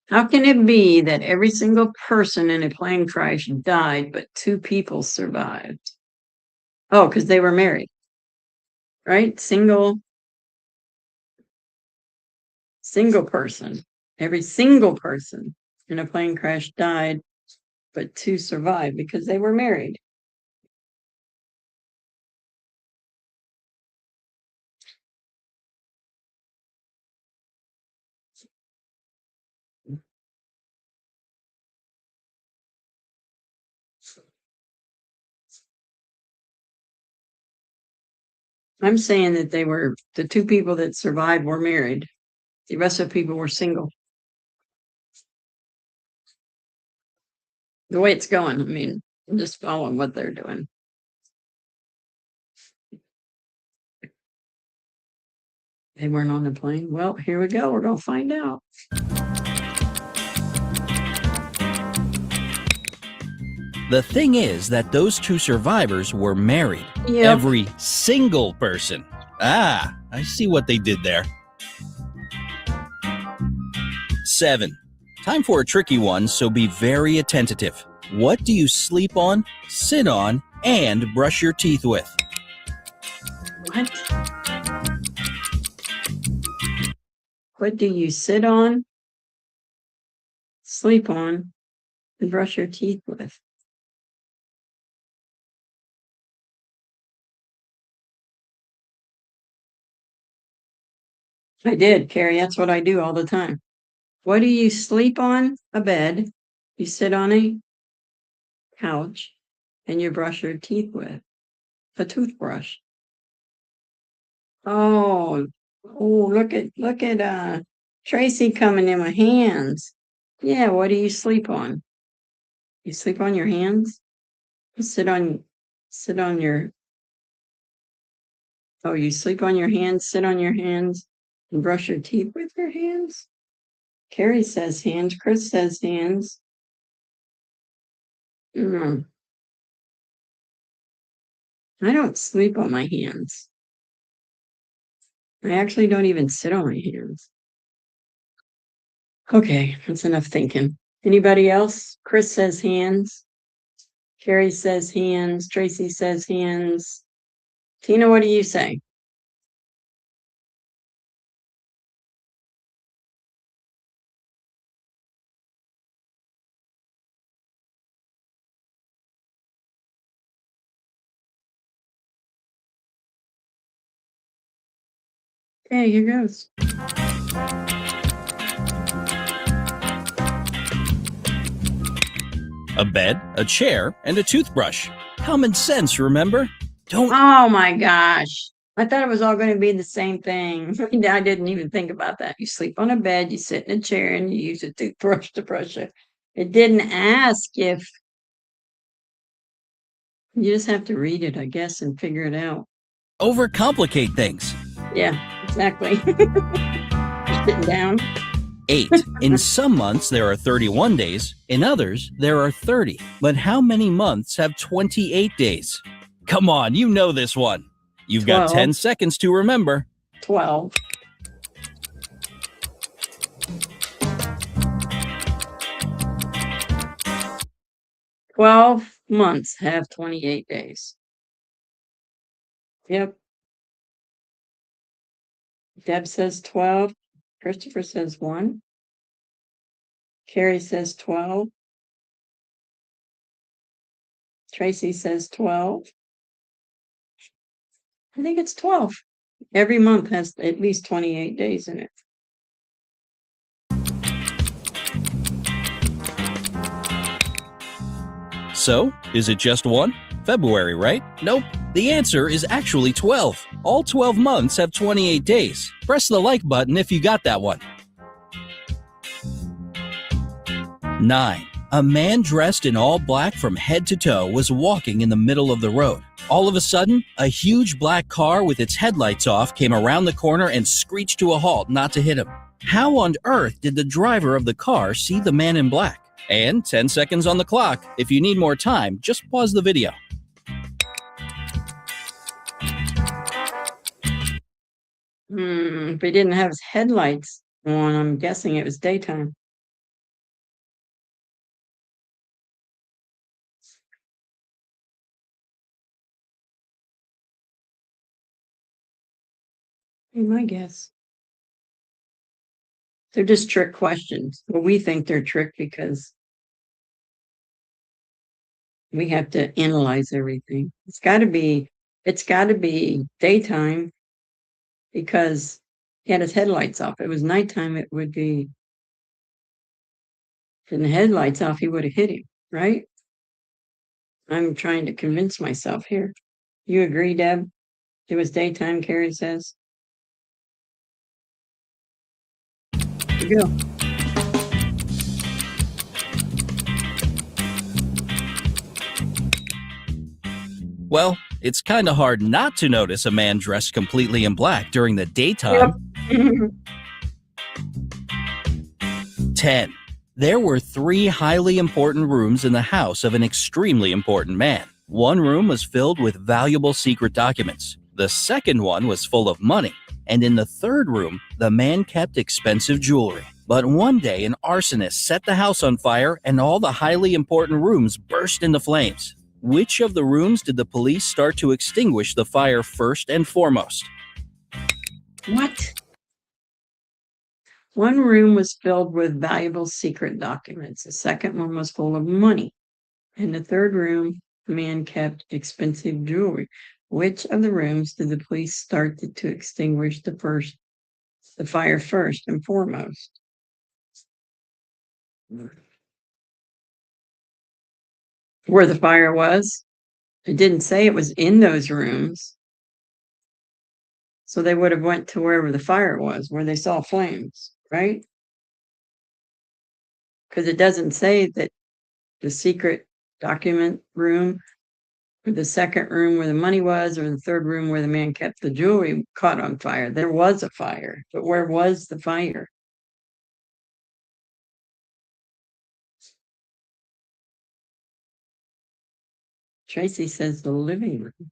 How can it be that every single person in a plane crash died, but 2 people survived? Oh, because they were married, right? Single person. Every single person in a plane crash died, but 2 survived because they were married. I'm saying that the 2 people that survived were married. The rest of the people were single. The way it's going, I mean, I'm just following what they're doing. They weren't on the plane. Well, here we go. We're going to find out. The thing is that those 2 survivors were married. Yep. Every single person. Ah, I see what they did there. 7. Time for a tricky one, so be very attentive. What do you sleep on, sit on, and brush your teeth with? What? What do you sit on, sleep on, and brush your teeth with? I did, Carrie. That's what I do all the time. What do you sleep on? A bed. You sit on a couch, and you brush your teeth with a toothbrush. Oh, look at Tracy coming in with hands. Yeah, what do you sleep on? You sleep on your hands? You sit on your you sleep on your hands, sit on your hands, and brush your teeth with your hands? Carrie says hands, Chris says hands. I don't sleep on my hands. I actually don't even sit on my hands. Okay, that's enough thinking. Anybody else? Chris says hands. Carrie says hands. Tracy says hands. Tina, what do you say? Okay, here goes. A bed, a chair, and a toothbrush. Common sense, remember? Don't. Oh my gosh. I thought it was all going to be the same thing. I didn't even think about that. You sleep on a bed, you sit in a chair, and you use a toothbrush to brush it. It didn't ask if you just have to read it, I guess, and figure it out. Overcomplicate things. Yeah, exactly. Sitting down. 8. In some months, there are 31 days. In others, there are 30. But how many months have 28 days? Come on, you know this one. You've got 12. 10 seconds to remember. 12. Months have 28 days. Yep. Deb says 12. Christopher says 1. Carrie says 12. Tracy says 12. I think it's 12. Every month has at least 28 days in it. So, is it just 1? February, right? Nope. The answer is actually 12. All 12 months have 28 days. Press the like button if you got that one. 9. A man dressed in all black from head to toe was walking in the middle of the road. All of a sudden, a huge black car with its headlights off came around the corner and screeched to a halt not to hit him. How on earth did the driver of the car see the man in black? And 10 seconds on the clock. If you need more time, just pause the video. If he didn't have his headlights on, I'm guessing it was daytime. Be my guess. They're just trick questions. Well, we think they're trick because we have to analyze everything. It's got to be daytime because he had his headlights off. If it was nighttime, it would be. If the headlights off, he would have hit him, right? I'm trying to convince myself here. You agree, Deb? It was daytime, Carrie says. Here we go. Well, it's kind of hard not to notice a man dressed completely in black during the daytime. Yep. 10. There were 3 highly important rooms in the house of an extremely important man. One room was filled with valuable secret documents. The second one was full of money. And in the third room, the man kept expensive jewelry. But one day, an arsonist set the house on fire and all the highly important rooms burst into flames. Which of the rooms did the police start to extinguish the fire first and foremost? What? One room was filled with valuable secret documents. The second one was full of money. In the third room, the man kept expensive jewelry. Which of the rooms did the police start to extinguish the fire first and foremost? Where the fire was? It didn't say it was in those rooms. So they would have went to wherever the fire was, where they saw flames, right? Because it doesn't say that the secret document room, or the second room where the money was, or the third room where the man kept the jewelry caught on fire. There was a fire, but where was the fire? Tracy says the living room,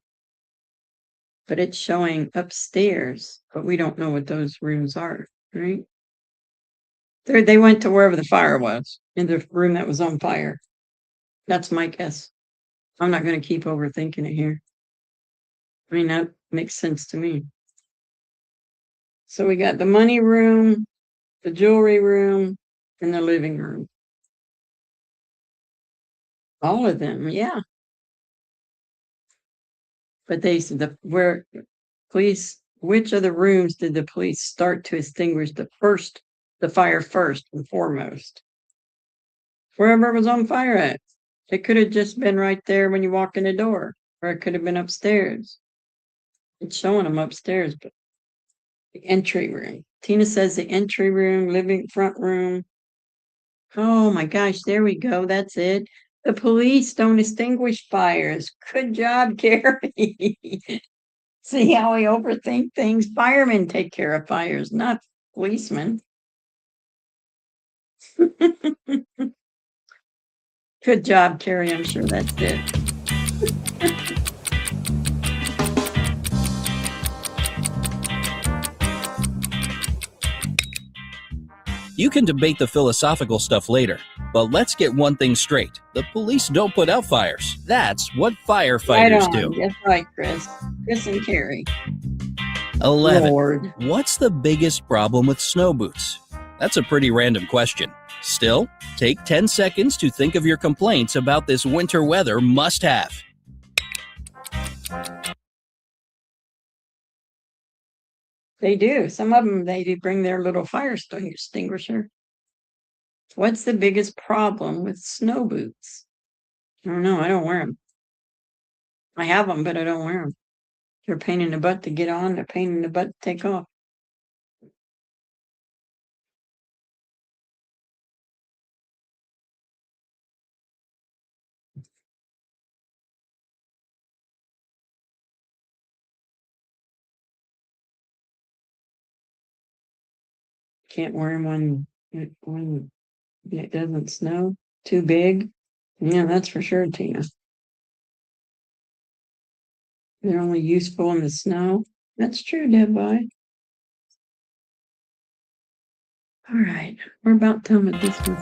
but it's showing upstairs, but we don't know what those rooms are, right? They went to wherever the fire was, in the room that was on fire. That's my guess. I'm not going to keep overthinking it here. I mean, that makes sense to me. So we got the money room, the jewelry room, and the living room. All of them, yeah. But they said which of the rooms did the police start to extinguish the fire first and foremost? Wherever it was on fire at. It could have just been right there when you walk in the door, or it could have been upstairs. It's showing them upstairs, but the entry room. Tina says the entry room, front room. Oh my gosh, there we go. That's it. The police don't extinguish fires. Good job, Gary. See how we overthink things? Firemen take care of fires, not policemen. Good job, Carrie. I'm sure that's it. You can debate the philosophical stuff later, but let's get one thing straight. The police don't put out fires. That's what firefighters do. That's right, Chris. Chris and Carrie. 11. Lord. What's the biggest problem with snow boots? That's a pretty random question. Still, take 10 seconds to think of your complaints about this winter weather must-have. They do. Some of them, they do bring their little fire extinguisher. What's the biggest problem with snow boots? I don't know. I don't wear them. I have them, but I don't wear them. They're a pain in the butt to get on. They're a pain in the butt to take off. Can't wear them when it doesn't snow. Too big. Yeah, that's for sure, Tina. They're only useful in the snow. That's true, Deadeye. All right, we're about done with this one.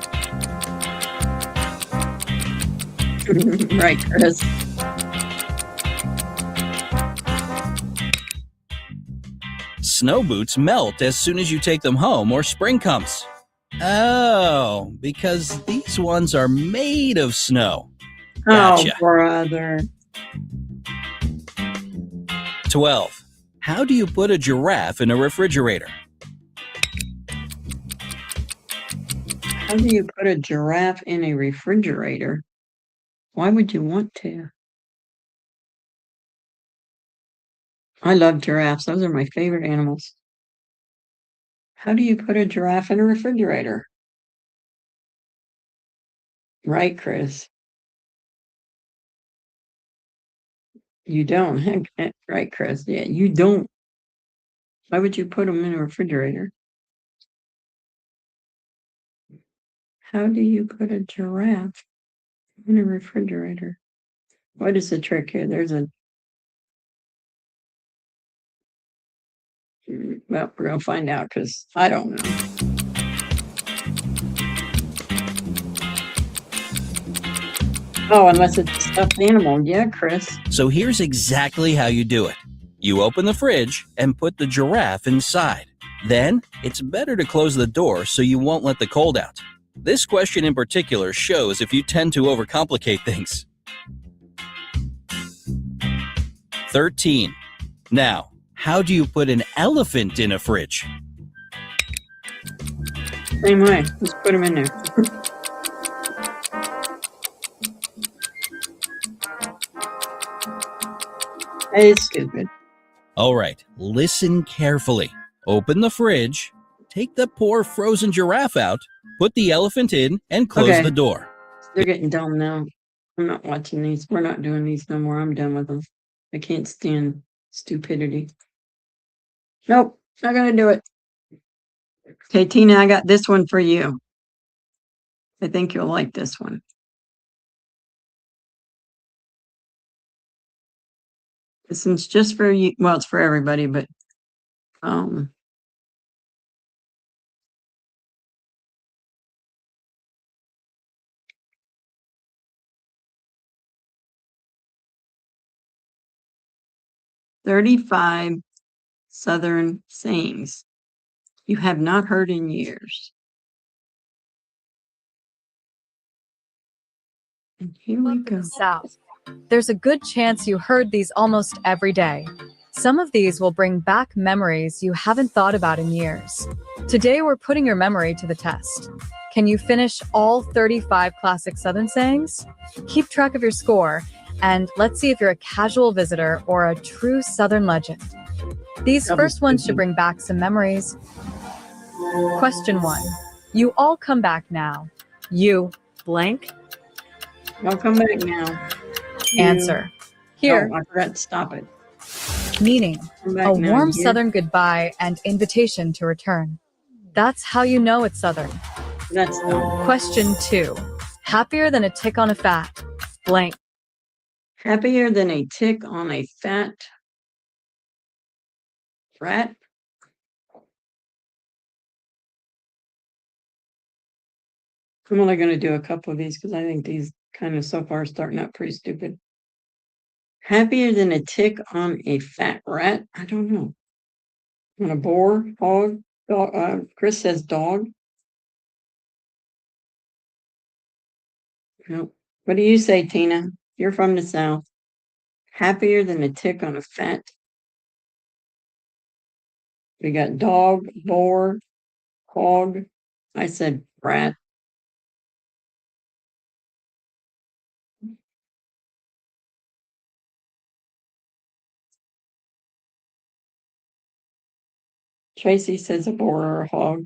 Right, Chris. Snow boots melt as soon as you take them home or spring comes. Oh, because these ones are made of snow. Gotcha. Oh, brother. 12. How do you put a giraffe in a refrigerator? How do you put a giraffe in a refrigerator? Why would you want to? I love giraffes. Those are my favorite animals. How do you put a giraffe in a refrigerator? Right, Chris. You don't. Heck, right, Chris. Yeah, you don't. Why would you put them in a refrigerator? How do you put a giraffe in a refrigerator? What is the trick here? There's a... Well, we're going to find out because I don't know. Oh, unless it's a stuffed animal. Yeah, Chris. So here's exactly how you do it. You open the fridge and put the giraffe inside. Then, it's better to close the door so you won't let the cold out. This question in particular shows if you tend to overcomplicate things. 13. Now, how do you put an elephant in a fridge? Same way. Just put them in there. It's stupid. All right, listen carefully. Open the fridge, take the poor frozen giraffe out, put the elephant in, and close Okay. the door. They're getting dumb now. I'm not watching these. We're not doing these no more. I'm done with them. I can't stand stupidity. Nope, not gonna do it. Okay, Tina, I got this one for you. I think you'll like this one. This one's just for you. Well, it's for everybody, but "35 Southern sayings you have not heard in years." And here we Welcome to go. the South. There's a good chance you heard these almost every day. Some of these will bring back memories you haven't thought about in years. Today, we're putting your memory to the test. Can you finish all 35 classic Southern sayings? Keep track of your score, and let's see if you're a casual visitor or a true Southern legend. These Double first ones should speaking. bring back some memories. Question 1. You all come back now. You blank. I'll come back now. Answer. Here, Oh, I forgot to stop it. meaning Come back a now, warm here. Southern goodbye and invitation to return. That's how you know it's Southern. That's the Question 2. Happier than a tick on a fat. Blank. happier than a tick on a fat rat. I'm only going to do a couple of these because I think these kind of so far are starting out pretty stupid. Happier than a tick on a fat rat? I don't know. On a boar, hog, dog, Chris says dog. Nope. What do you say, Tina? You're from the South. Happier than a tick on a fat. We got dog, boar, hog. I said rat. Tracy says a boar or a hog.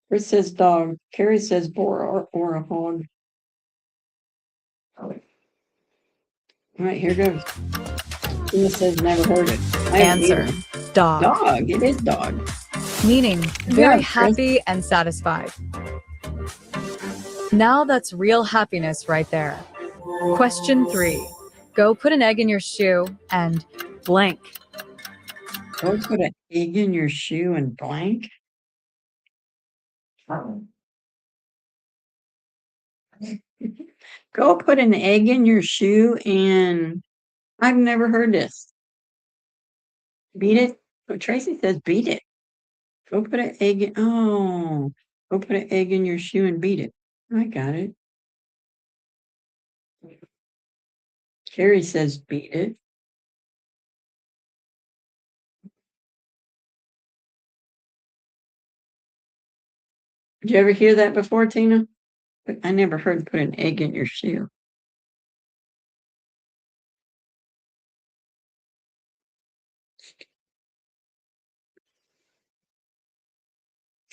Chris says dog. Carrie says boar or a hog. All right, here goes. Tina says never heard it. I haven't Answer. either. Dog. Dog. It is dog. Meaning very Chris. happy and satisfied. Now that's real happiness right there. Question 3. Go put an egg in your shoe and blank. Go put an egg in your shoe and blank. Go put an egg in your shoe and I've never heard this. Beat it. Oh, Tracy says beat it. Go put an egg in, go put an egg in your shoe and beat it. I got it. Carrie says beat it. Did you ever hear that before, Tina? But I never heard put an egg in your shoe.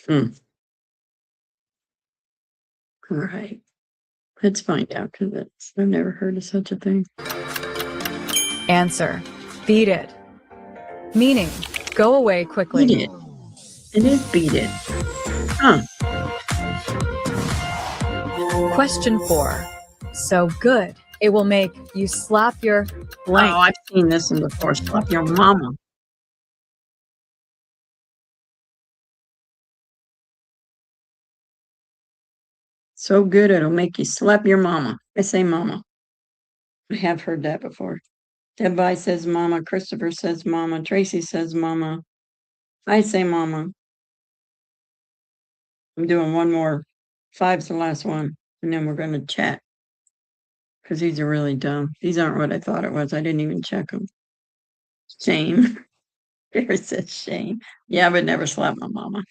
All right. Let's find out because I've never heard of such a thing. Answer. Beat it. Meaning go away quickly. Beat it. It is beat it. Huh. Question 4. So good. It will make you slap your blank. Oh, I've seen this one before. Slap your mama. So good it'll make you slap your mama. I say mama. I have heard that before. Debbie says mama. Christopher says mama. Tracy says mama. I say mama. I'm doing one more. 5's the last one. And then we're going to chat. Because these are really dumb. These aren't what I thought it was. I didn't even check them. Shame. Gary says shame. Yeah, I would never slap my mama.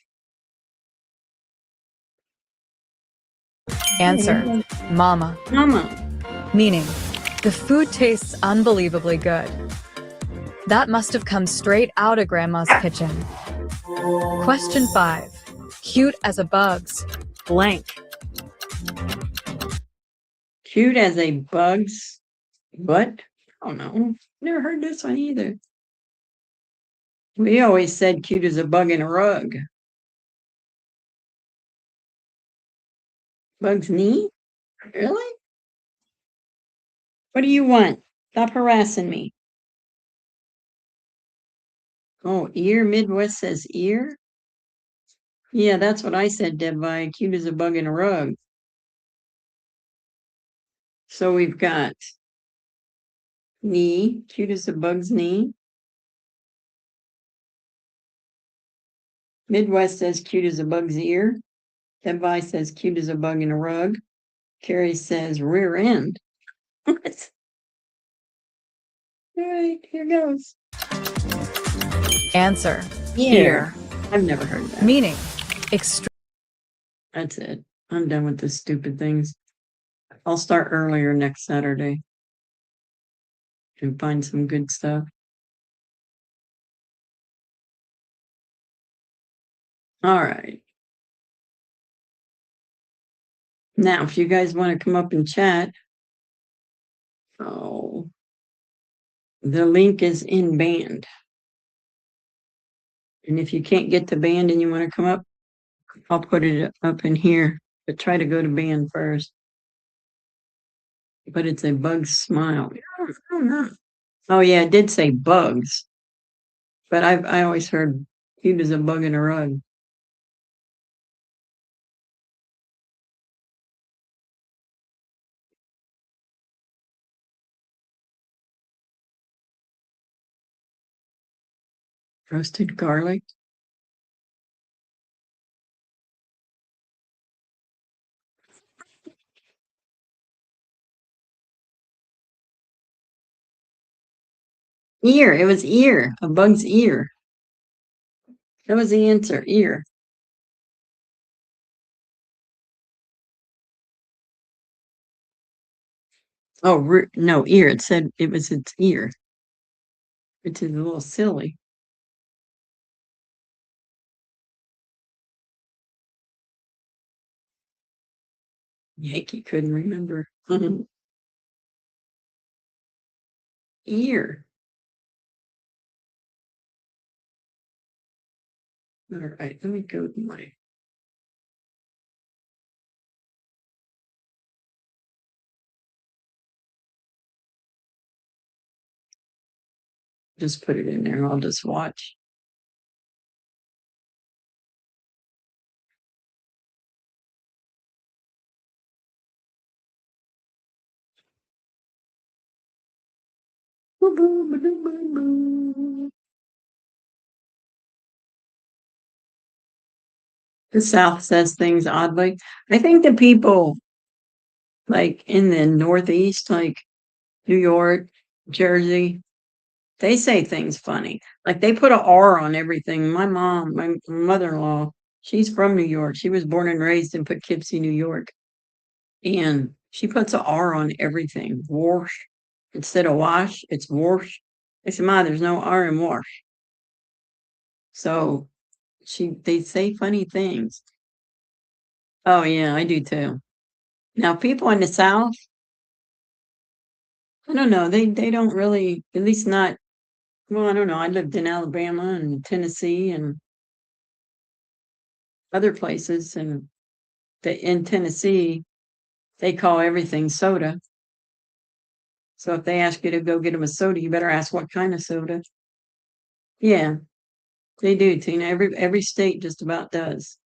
Answer. Mama. Mama. Meaning the food tastes unbelievably good. That must have come straight out of Grandma's kitchen. Question 5. Cute as a bug's blank. Cute as a bug's what? I don't know. Never heard this one either. We always said cute as a bug in a rug. Bug's knee? Really? What do you want? Stop harassing me. Oh, ear. Midwest says ear. Yeah, that's what I said, Debbie. Cute as a bug in a rug. So we've got knee, cute as a bug's knee. Midwest says cute as a bug's ear. Debbie says cute as a bug in a rug. Carrie says rear end. All right, here goes. Answer. Ear. I've never heard that. Meaning extreme. That's it. I'm done with the stupid things. I'll start earlier next Saturday and find some good stuff. All right. Now, if you guys want to come up and chat, the link is in band. And if you can't get to band and you want to come up, I'll put it up in here, but try to go to band first. But it's a bug smile. I don't know. Oh yeah, it did say bugs. But I always heard cute as a bug in a rug. Roasted garlic. Ear. It was ear. A bug's ear. That was the answer. Ear. Oh, no, ear. It said it was its ear, which is a little silly. Yankee couldn't remember. Ear. All right, let me go to my. Just put it in there. I'll just watch. The South says things oddly. I think the people like in the Northeast, like New York, Jersey, they say things funny. Like they put a R on everything. My mom, my mother-in-law, she's from New York. She was born and raised in Poughkeepsie, New York. And she puts a R on everything. Wash. Instead of wash, it's wash. I said, Ma, there's no R in wash. So they say funny things. Oh yeah, I do too. Now people in the South, I don't know, they don't really, at least not, well, I don't know. I lived in Alabama and Tennessee and other places, and in Tennessee, they call everything soda. So if they ask you to go get them a soda, you better ask what kind of soda. Yeah, they do, Tina. Every state just about does.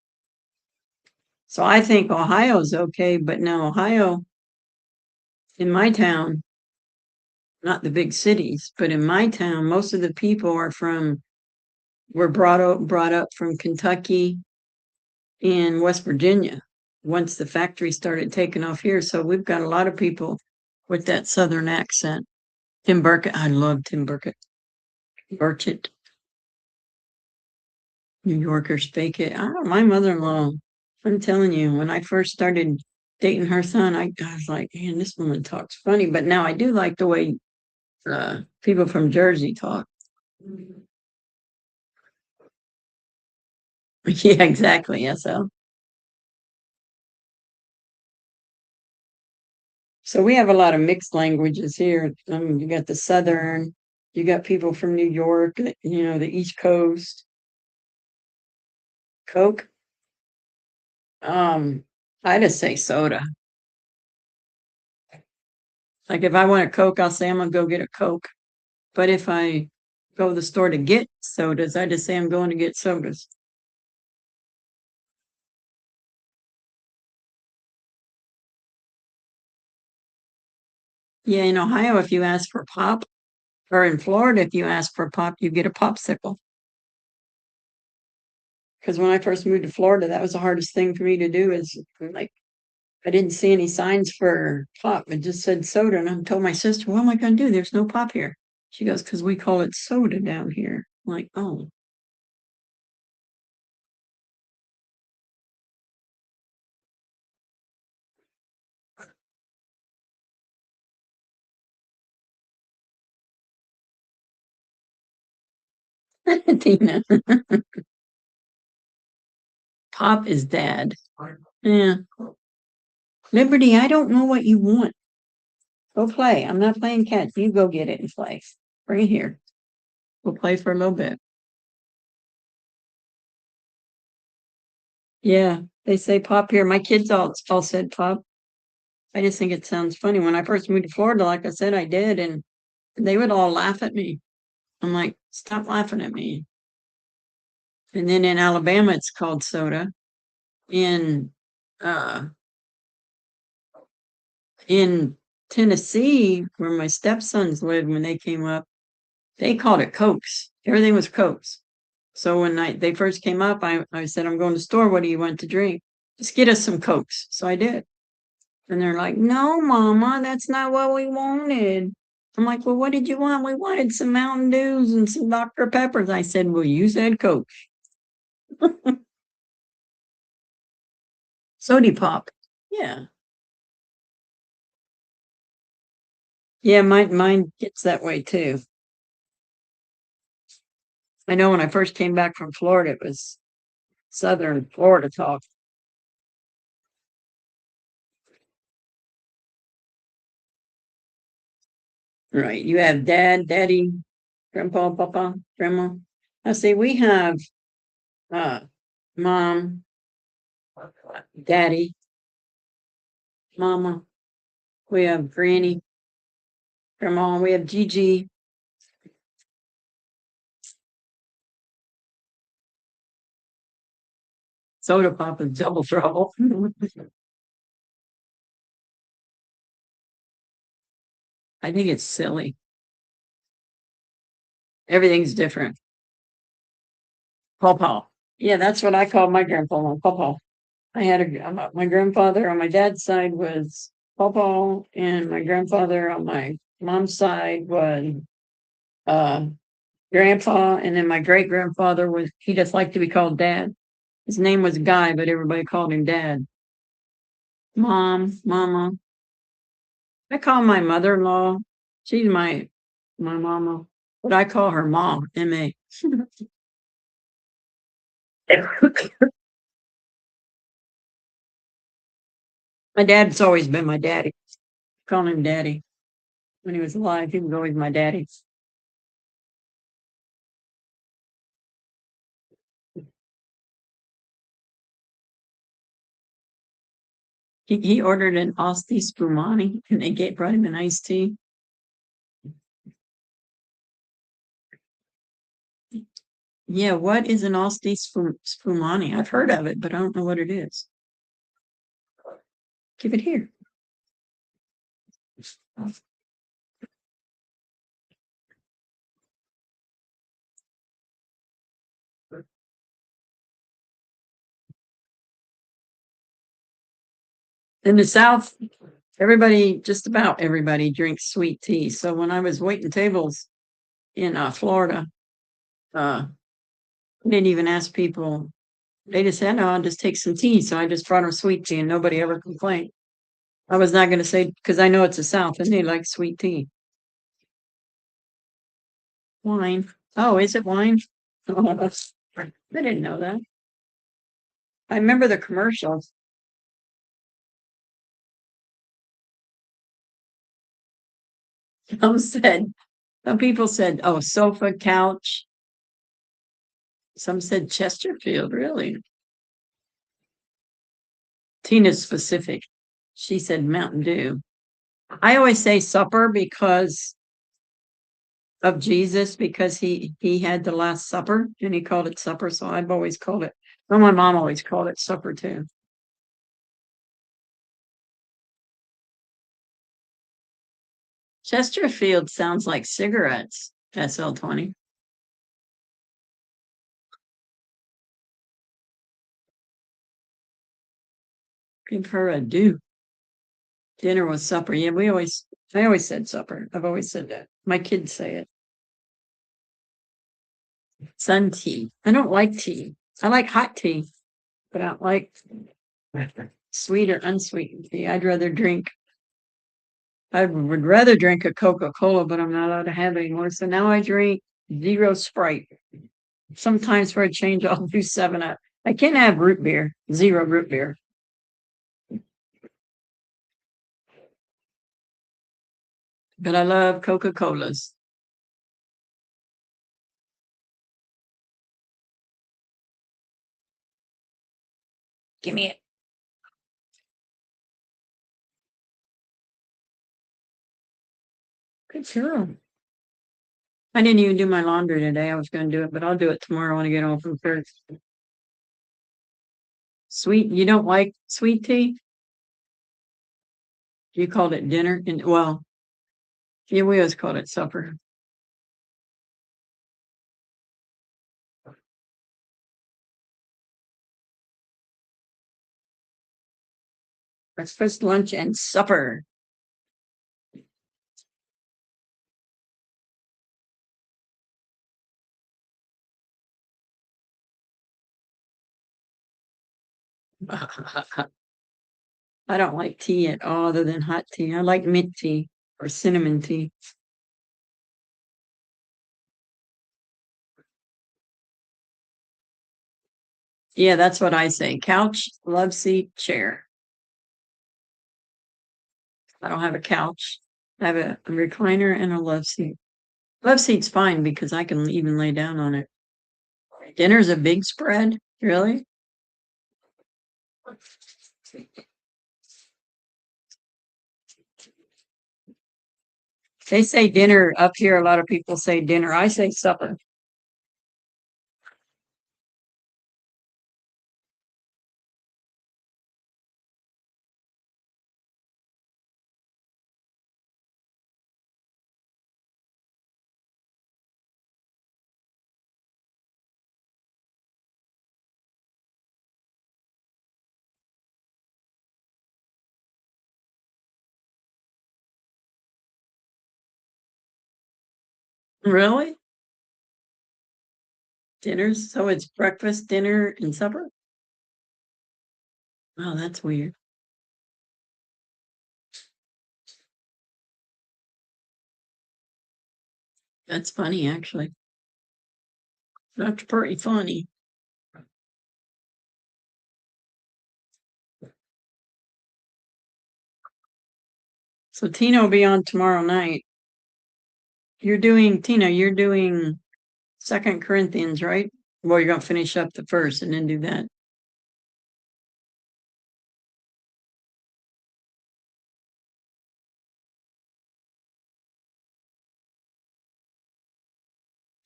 So I think Ohio's okay, but no, Ohio, in my town, not the big cities, but in my town, most of the people were brought up from Kentucky and West Virginia once the factory started taking off here. So we've got a lot of people with that Southern accent. Tim Burkett, I love Tim Burkett. Burchett. New Yorker speak it. I don't, my mother-in-law, I'm telling you, when I first started dating her son, I was like, man, this woman talks funny. But now I do like the way people from Jersey talk. Yeah, exactly. Yeah, so we have a lot of mixed languages here. You got the Southern, you got people from New York, the East Coast. Coke. I just say soda. Like if I want a Coke, I'll say I'm gonna go get a Coke. But if I go to the store to get sodas, I just say I'm going to get sodas. Yeah, in Ohio, if you ask for pop, or in Florida, if you ask for pop, you get a popsicle. Because when I first moved to Florida, that was the hardest thing for me to do is like I didn't see any signs for pop. It just said soda. And I told my sister, what am I going to do? There's no pop here. She goes, because we call it soda down here. I'm like, oh. Tina. Pop is dad. Yeah. Liberty, I don't know what you want. Go play. I'm not playing catch. You go get it and play. Bring it here. We'll play for a little bit. Yeah, they say pop here. My kids all said pop. I just think it sounds funny. When I first moved to Florida, like I said, I did, and they would all laugh at me. I'm like, stop laughing at me. And then in Alabama, it's called soda. In Tennessee, where my stepsons lived when they came up, they called it Cokes. Everything was Cokes. So when they first came up, I said, I'm going to the store. What do you want to drink? Just get us some Cokes. So I did. And they're like, no, Mama, that's not what we wanted. I'm like, well, what did you want? We wanted some Mountain Dews and some Dr. Peppers. I said, well, you said Coke. Sody pop. Yeah. Yeah, mine gets that way too. I know when I first came back from Florida, it was Southern Florida talk. Right. You have dad, daddy, grandpa, papa, grandma. I say we have mom, daddy, mama. We have granny, grandma. We have Gigi. Soda pop is double trouble. I think it's silly. Everything's different. Pawpaw. Yeah, that's what I called my grandpa, Pawpaw. I had my grandfather on my dad's side was Pawpaw, and my grandfather on my mom's side was grandpa, and then my great grandfather was, he just liked to be called dad. His name was Guy, but everybody called him dad. Mom, mama. I call my mother-in-law, she's my mama, but I call her mom, M-A. My dad's always been my daddy. Call him daddy. When he was alive, he was always my daddy. He ordered an Asti Spumani and they brought him an iced tea. Yeah, what is an Asti Spumani? I've heard of it, but I don't know what it is. Give it here. In the South, just about everybody drinks sweet tea. So when I was waiting tables in Florida, I didn't even ask people. They just said, "No, I'll just take some tea." So I just brought them sweet tea, and nobody ever complained. I was not going to say because I know it's the South and they like sweet tea. Wine. Oh, is it wine? Oh, I didn't know that. I remember the commercials. Some people said, oh, sofa, couch. Some said Chesterfield, really. Tina's specific. She said Mountain Dew. I always say supper because of Jesus, because he had the Last Supper and he called it supper. So I've always called it, well, my mom always called it supper too. Chesterfield sounds like cigarettes, SL20. Give her a do. Dinner was supper. Yeah, I always said supper. I've always said that. My kids say it. Sun tea. I don't like tea. I like hot tea, but I don't like sweet or unsweetened tea. I would rather drink a Coca-Cola, but I'm not allowed to have it anymore. So now I drink zero Sprite. Sometimes for a change, I'll do 7-Up. I can't have root beer, zero root beer. But I love Coca-Colas. Give me it. Good girl. I didn't even do my laundry today. I was going to do it, but I'll do it tomorrow when I get home from church. Sweet. You don't like sweet tea? You called it dinner? And well, yeah, we always called it supper. Breakfast, lunch, and supper. I don't like tea at all other than hot tea. I like mint tea or cinnamon tea. Yeah, that's what I say. Couch, love seat, chair. I don't have a couch. I have a recliner and a love seat. Love seat's fine because I can even lay down on it. Dinner's a big spread, really? They say dinner up here. A lot of people say dinner. I say supper. Really? Dinners? So it's breakfast, dinner, and supper? Oh, that's weird. That's funny, actually. That's pretty funny. So Tina will be on tomorrow night. You're doing, Tina, you're doing Second Corinthians, right? Well, you're gonna finish up the first and then do that.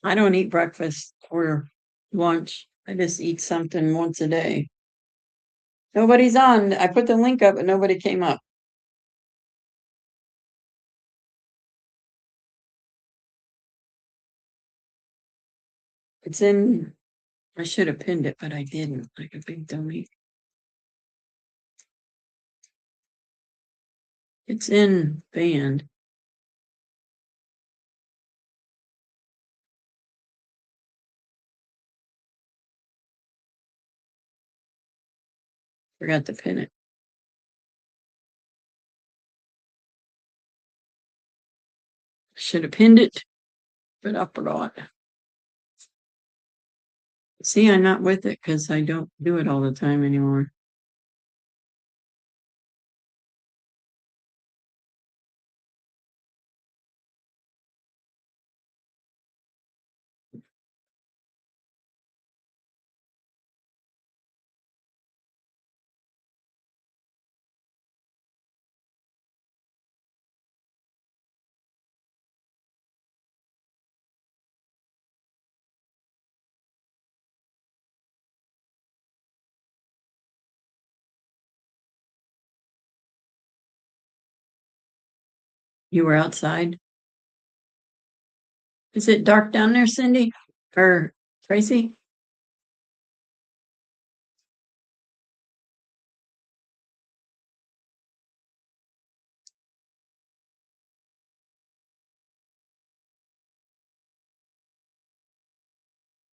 I don't eat breakfast or lunch. I just eat something once a day. Nobody's on. I put the link up, but nobody came up. It's in, I should have pinned it, but I didn't, like a big dummy. It's in band. Forgot to pin it. Should have pinned it, but I forgot. See, I'm not with it because I don't do it all the time anymore. You were outside? Is it dark down there, Cindy? Or Tracy?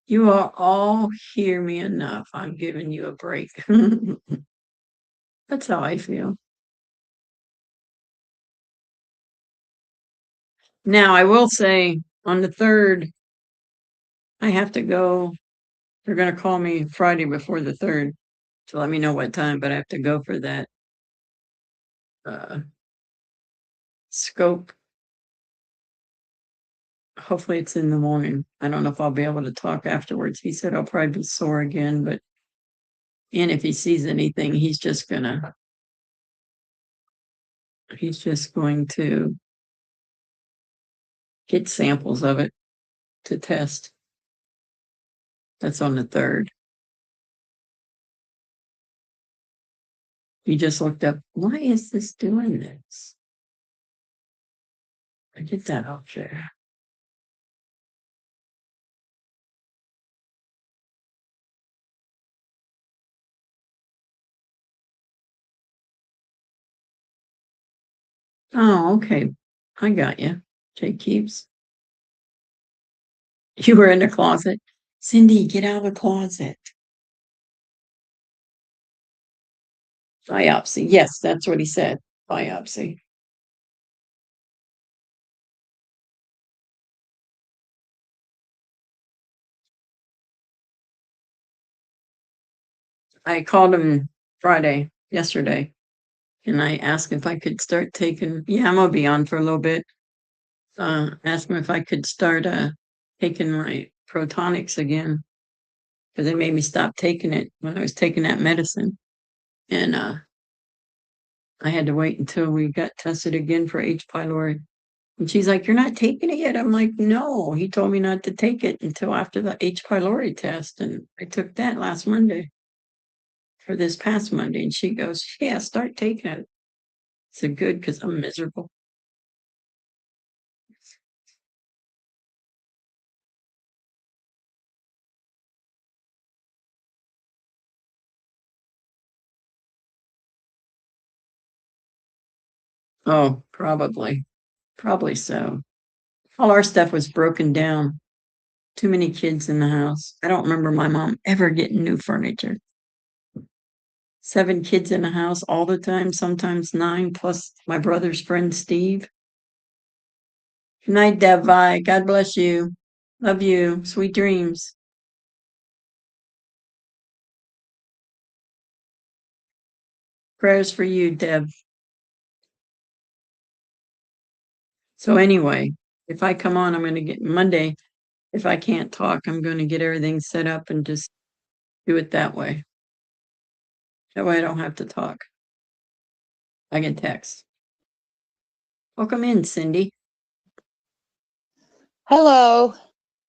You all hear me enough. I'm giving you a break. That's how I feel. Now, I will say on the 3rd, I have to go. They're going to call me Friday before the 3rd to let me know what time, but I have to go for that scope. Hopefully it's in the morning. I don't know if I'll be able to talk afterwards. He said I'll probably be sore again, but and if he sees anything, he's just going to get samples of it to test. That's on the 3rd. He just looked up, why is this doing this? I get that up there. Oh, okay. I got you. Jay Keeps. You were in the closet. Cindy, get out of the closet. Biopsy. Yes, that's what he said. Biopsy. I called him yesterday, and I asked if I could start taking, I'm gonna be on for a little bit. Asked him if I could start taking my Protonics again, because they made me stop taking it when I was taking that medicine. And I had to wait until we got tested again for H. pylori. And she's like, "You're not taking it yet?" I'm like, "No, he told me not to take it until after the H. pylori test." And I took that last Monday, for this past Monday. And she goes, "Yeah, start taking it." So good, because I'm miserable. Oh, probably. Probably so. All our stuff was broken down. Too many kids in the house. I don't remember my mom ever getting new furniture. 7 kids in the house all the time, sometimes 9, plus my brother's friend Steve. Good night, Devi. God bless you. Love you. Sweet dreams. Prayers for you, Deb. So anyway, if I come on, I'm going to get Monday. If I can't talk, I'm going to get everything set up and just do it that way. That way I don't have to talk. I can text. Welcome in, Cindy. Hello.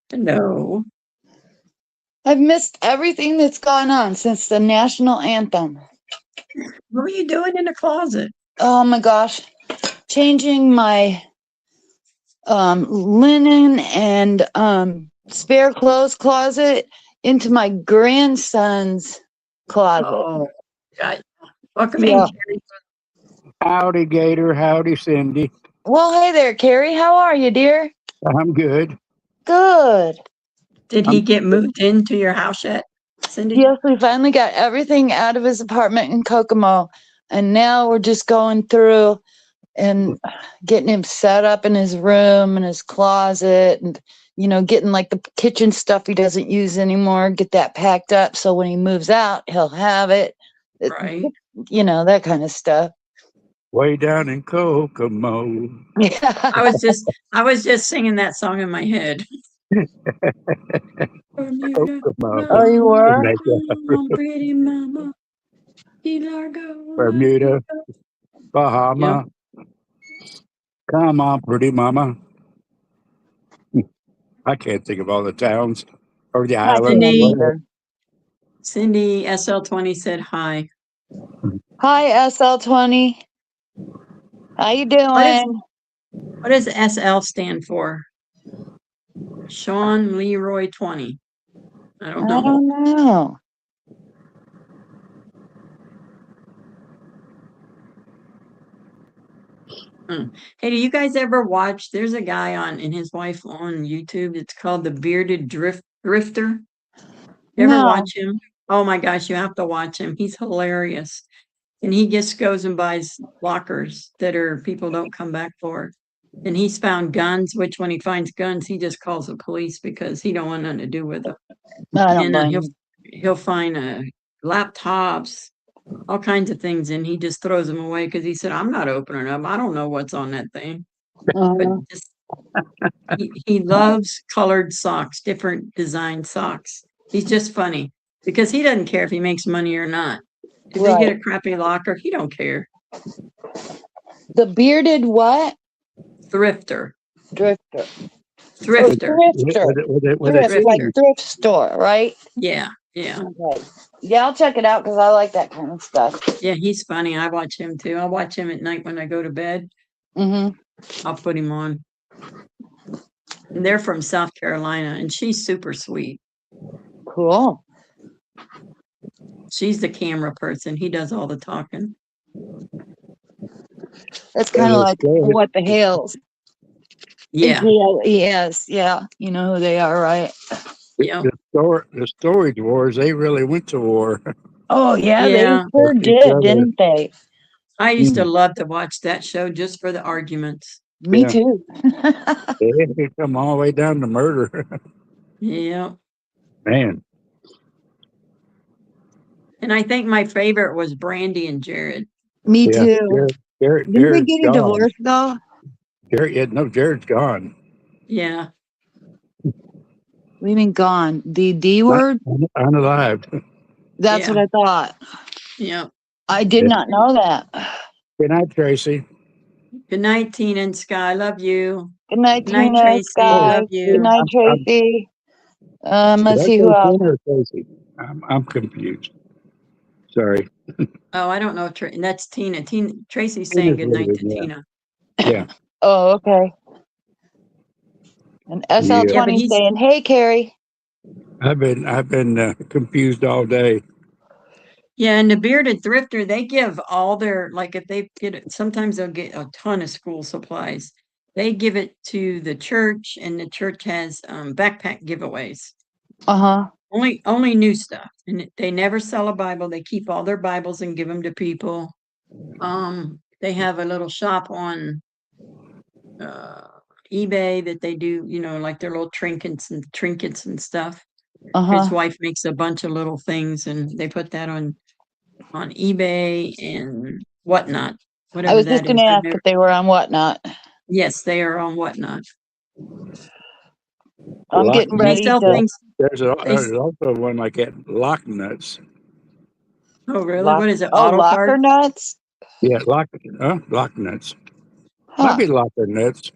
Hello. I've missed everything that's gone on since the national anthem. What were you doing in the closet? Oh my gosh. Changing my linen and spare clothes closet into my grandson's closet. Oh, God. Welcome Yeah. in, Carrie. Howdy, Gator. Howdy, Cindy. Well, hey there, Carrie. How are you, dear? I'm good. Good. Did he get moved into your house yet, Cindy? Yes, we finally got everything out of his apartment in Kokomo. And now we're just going through and getting him set up in his room and his closet and, you know, getting like the kitchen stuff he doesn't use anymore, get that packed up so when he moves out, he'll have it. Right. You know, that kind of stuff. Way down in Kokomo. Yeah. I was just singing that song in my head. Bermuda, Kokomo. Oh, you were? pretty mama. Key Largo, Bermuda, Bahama. Yep. Come on, pretty mama. I can't think of all the towns or the I islands. can't Cindy. either. Cindy SL20 said hi. Hi, SL20. How you doing? What does SL stand for? Sean Leroy 20. I don't know. I don't know. Hey, do you guys ever watch? There's a guy and his wife on YouTube. It's called The Bearded Drifter. You ever No. watch him? Oh my gosh, you have to watch him. He's hilarious. And he just goes and buys lockers that people don't come back for. And he's found guns, which when he finds guns, he just calls the police because he don't want nothing to do with them. I don't And blame him. he'll find laptops, all kinds of things, and he just throws them away because he said, "I'm not opening them. I don't know what's on that thing." But just, he loves colored socks, different design socks. He's just funny because he doesn't care if he makes money or not. If they get a crappy locker, he don't care. The bearded what? Thrifter. Drifter. Thrifter. Thrift, like thrift store, right? Yeah, yeah. Okay. Yeah, I'll check it out because I like that kind of stuff. Yeah, he's funny. I watch him too. I watch him at night when I go to bed. I'll put him on. And they're from South Carolina, and she's super sweet. Cool. She's the camera person. He does all the talking. That's kind of like What the Hales. Yeah. Yes. Yeah. You know who they are, right? Yeah. The storage wars, they really went to war. Oh yeah, Yeah. they sure Each did, other. didn't they? I used to Mm. love to watch that show just for the arguments. Me Yeah. too. They come all the way down to murder. Yeah. Man, And I think my favorite was Brandy and Jared. Me yeah. too. Didn't they Jared's get a gone. divorce though? Jared's gone. Yeah. What do you mean gone? The D Not- word? Unalived. That's Yeah. what I thought. Yeah. I did Yeah. not know that. Good night, Tracy. Good night, Tina and Sky. Love you. Good night, Good night, Tina, Tracy. Sky. Love Good you. night, I'm- Tracy. Did I Let's see say who else. Tina or Tracy? I'm confused. Sorry. Oh, I don't know. That's Tina. Tracy's saying Tina's good night to leaving, yeah. Tina. Yeah. Oh, okay. And Yeah. Yeah, but SL20 he's saying, "Hey, Carrie." I've been confused all day. yeah, and the Bearded Thrifter, they give all their like if they get it, sometimes they'll get a ton of school supplies. They give it to the church, and the church has backpack giveaways. Uh-huh. Only new stuff, and they never sell a Bible. They keep all their Bibles and give them to people. They have a little shop on eBay that they do, like their little trinkets and stuff. His Uh-huh. wife makes a bunch of little things, and they put that on eBay and Whatnot, I whatever was just that is. gonna ask if they were on Whatnot. Yes, they are on Whatnot. I'm Lock getting They ready sell to things. There's They s- also one like at Lock Nuts. oh, really? lock. What is it? Oh, Auto locker card? nuts? Yeah, Lock Nuts. Might Huh. be Locker Nuts.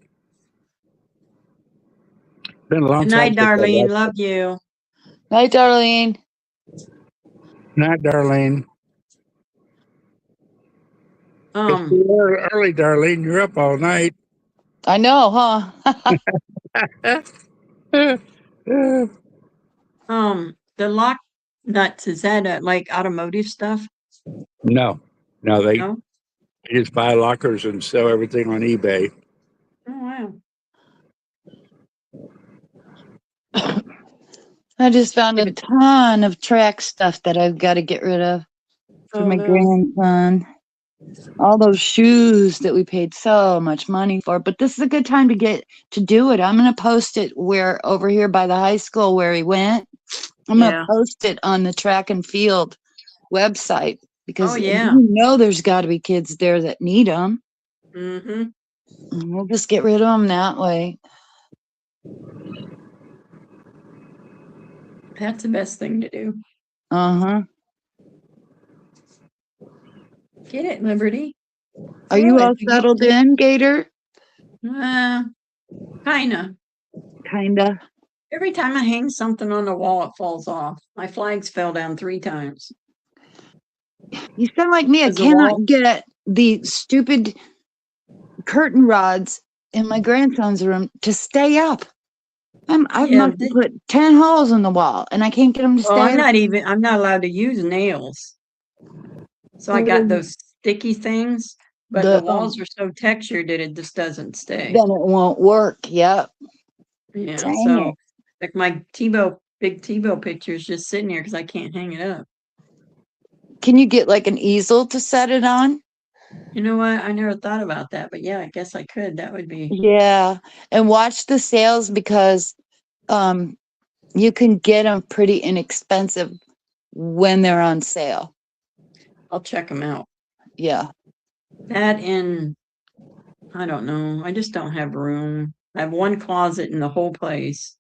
Been a long Good time night, since I Darlene. watched Love it. you. Night, Darlene. Night, Darlene. It's Um, too early, Darlene. You're up all night. I know, huh? the lock nuts, is that like automotive stuff? No, they No? just buy lockers and sell everything on eBay. Oh, wow. I just found Yeah, a but- ton of track stuff that I've got to get rid of for Oh, my no. grandson. All those shoes that we paid so much money for. But this is a good time to do it. I'm gonna post it where over here by the high school where he went. I'm Yeah. gonna post it on the track and field website because Oh, yeah. there's got to be kids there that need them. Mm-hmm. We'll just get rid of them that way. That's the best thing to do. Uh-huh. Get it, Liberty. Are you Boy, all if you settled in, Gator? Kinda. Kinda. Every time I hang something on the wall, it falls off. My flags fell down 3 times. You sound like me. I Does the cannot wall- get the stupid curtain rods in my grandson's room to stay up. I've Yeah, must have put 10 holes in the wall and I can't get them to Well, stay up. I'm not allowed to use nails. So I got those sticky things, but the walls are so textured that it just doesn't stay. Then it won't work. Yep. Yeah, Dang so it. like my big Tebow picture is just sitting here because I can't hang it up. Can you get like an easel to set it on? You know what? I never thought about that, but yeah, I guess I could. That would be. Yeah. And watch the sales because you can get them pretty inexpensive when they're on sale. I'll check them out. Yeah. That and I don't know. I just don't have room. I have one closet in the whole place,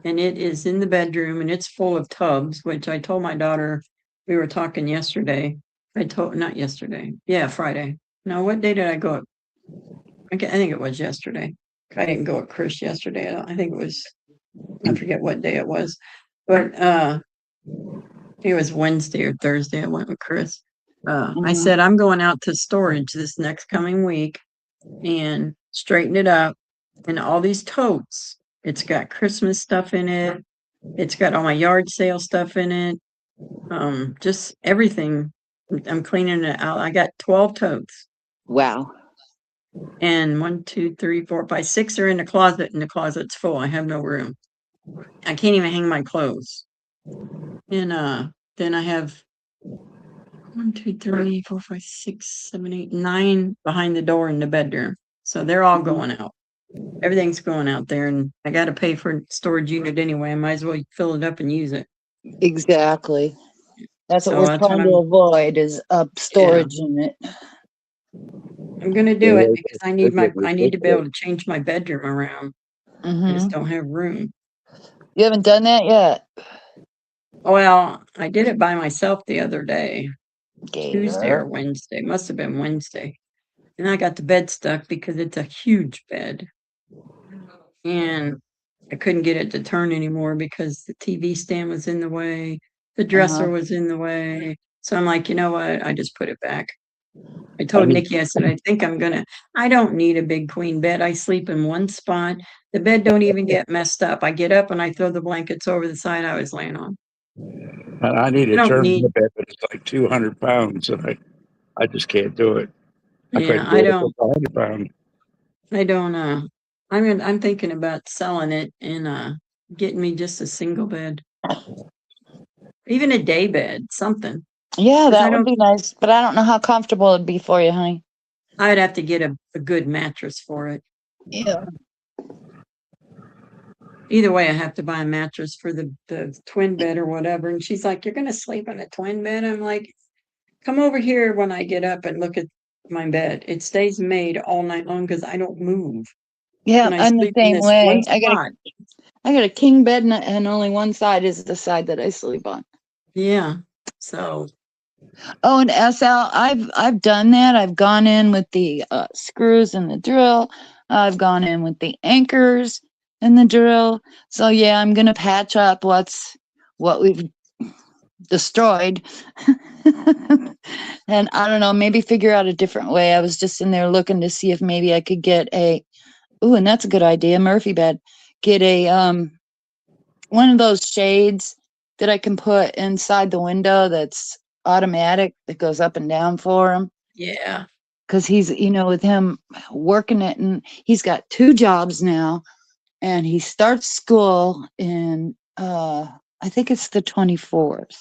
and it is in the bedroom, and it's full of tubs, which I told my daughter. We were talking yesterday. Not yesterday. Yeah, Friday. No, what day did I go? I think it was yesterday. I didn't go with Chris yesterday. I think it was. I forget what day it was, but it was Wednesday or Thursday. I went with Chris. I said I'm going out to storage this next coming week and straighten it up. And all these totes, it's got Christmas stuff in it. It's got all my yard sale stuff in it. Just everything. I'm cleaning it out. I got 12 totes. Wow. And 1, 2, 3, 4, 5, 6 are in the closet, and the closet's full. I have no room. I can't even hang my clothes. And then I have 1, 2, 3, 4, 5, 6, 7, 8, 9 behind the door in the bedroom. So they're all going out. Everything's going out there, and I got to pay for a storage unit anyway. I might as well fill it up and use it. Exactly. That's what So we're that's what trying to avoid is a storage unit. I'm gonna do it because I need to be able to change my bedroom around. I Mm-hmm. just don't have room. You haven't done that yet? Well, I did it by myself the other day, Tuesday Gator. or Wednesday. Must have been Wednesday. And I got the bed stuck because it's a huge bed. And I couldn't get it to turn anymore because the TV stand was in the way, the dresser was in the way. So I'm like, you know what? I just put it back. I told Nikki, I said, I don't need a big queen bed. I sleep in one spot. The bed don't even get messed up. I get up and I throw the blankets over the side I was laying on. And I need I to don't turn need- the bed, but it's like 200 pounds, and I just can't do it. I Yeah, couldn't do I it if don't, it's 100 pounds. I don't, I'm thinking about selling it and getting me just a single bed. Even a day bed, something. Yeah, 'Cause that would be nice, but I don't know how comfortable it'd be for you, honey. I'd have to get a good mattress for it. Yeah. Either way, I have to buy a mattress for the twin bed or whatever. And she's like, "You're gonna sleep on a twin bed?" I'm like, "Come over here when I get up and look at my bed. It stays made all night long because I don't move. Yeah, And I I'm the sleep in same this way. one I spot." got a king bed and only one side is the side that I sleep on. Yeah. So Oh, and SL, I've done that. I've gone in with the screws and the drill. I've gone in with the anchors and the drill. So yeah, I'm gonna patch up what we've destroyed. And I don't know, maybe figure out a different way. I was just in there looking to see if maybe I could get and that's a good idea, Murphy bed. Get a one of those shades that I can put inside the window that's automatic that goes up and down for him. yeah. Because he's, with him working it, and he's got 2 jobs now, and he starts school in, I think it's the 24th.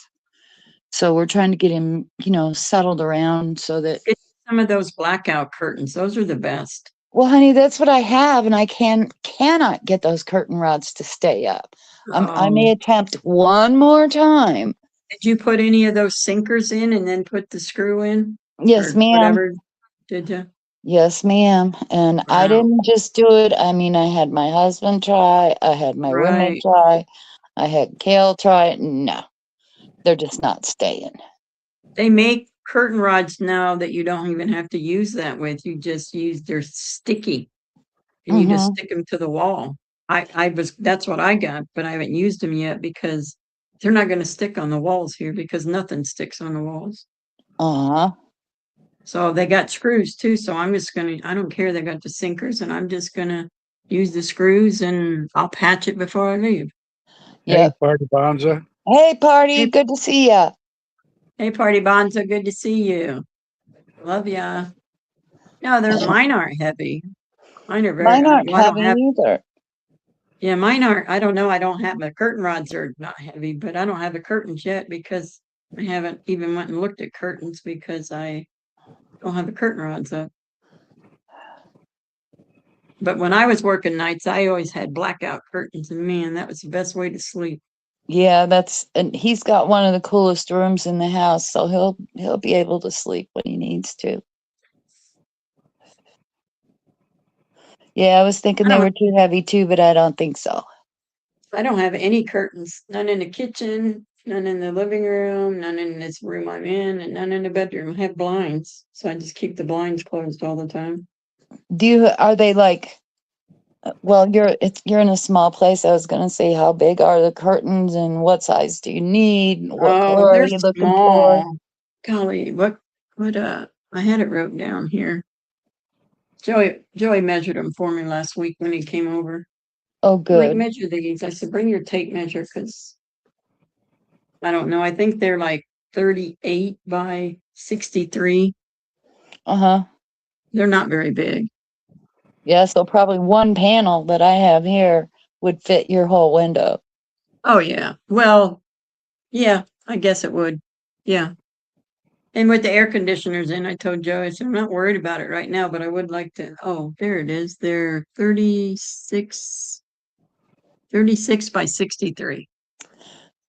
So we're trying to get him, settled around so that. Get some of those blackout curtains. Those are the best. Well, honey, that's what I have, and I cannot get those curtain rods to stay up. I may attempt one more time. Did you put any of those sinkers in and then put the screw in? Yes, Or ma'am. Whatever. Did you? Yes, ma'am. And I Wow. didn't just do it. I mean, I had my husband try, I had my roommate Right. try, I had Kale try it. No, they're just not staying. They make curtain rods now that you don't even have to use that with. You just use they're sticky. And you just stick them to the wall. That's what I got, but I haven't used them yet because they're not going to stick on the walls here because nothing sticks on the walls. Uh-huh. So they got screws too. So I don't care. They got the sinkers and I'm just going to use the screws and I'll patch it before I leave. Yeah. Hey, Party Bonza. Hey, Party. Good to see ya. Hey, Party Bonza. Good to see you. Love ya. No, mine aren't heavy. Mine are Mine aren't heavy either. Yeah, mine aren't. I don't know. I don't have my curtain rods are not heavy, but I don't have the curtains yet because I haven't even went and looked at curtains because I don't have the curtain rods up. But when I was working nights, I always had blackout curtains, and man, that was the best way to sleep. Yeah, and he's got one of the coolest rooms in the house, so he'll be able to sleep when he needs to. Yeah, I was thinking they were too heavy too, but I don't think so. I don't have any curtains, none in the kitchen, none in the living room, none in this room I'm in, and none in the bedroom. I have blinds, so I just keep the blinds closed all the time. Are they like, well, you're in a small place. I was gonna say, how big are the curtains and what size do you need? What color are they're you looking for? small. Golly, what I had it wrote down here. Joey measured them for me last week when he came over. Oh, Like, good. measure these. I said, bring your tape measure because I don't know. I think they're like 38 by 63. Uh-huh. They're not very big. Yeah, so probably one panel that I have here would fit your whole window. Oh, yeah. Well, yeah, I guess it would. Yeah. And with the air conditioners in, I told Joe, I said, I'm not worried about it right now, but I would like to, oh, there it is. They're 36 by 63.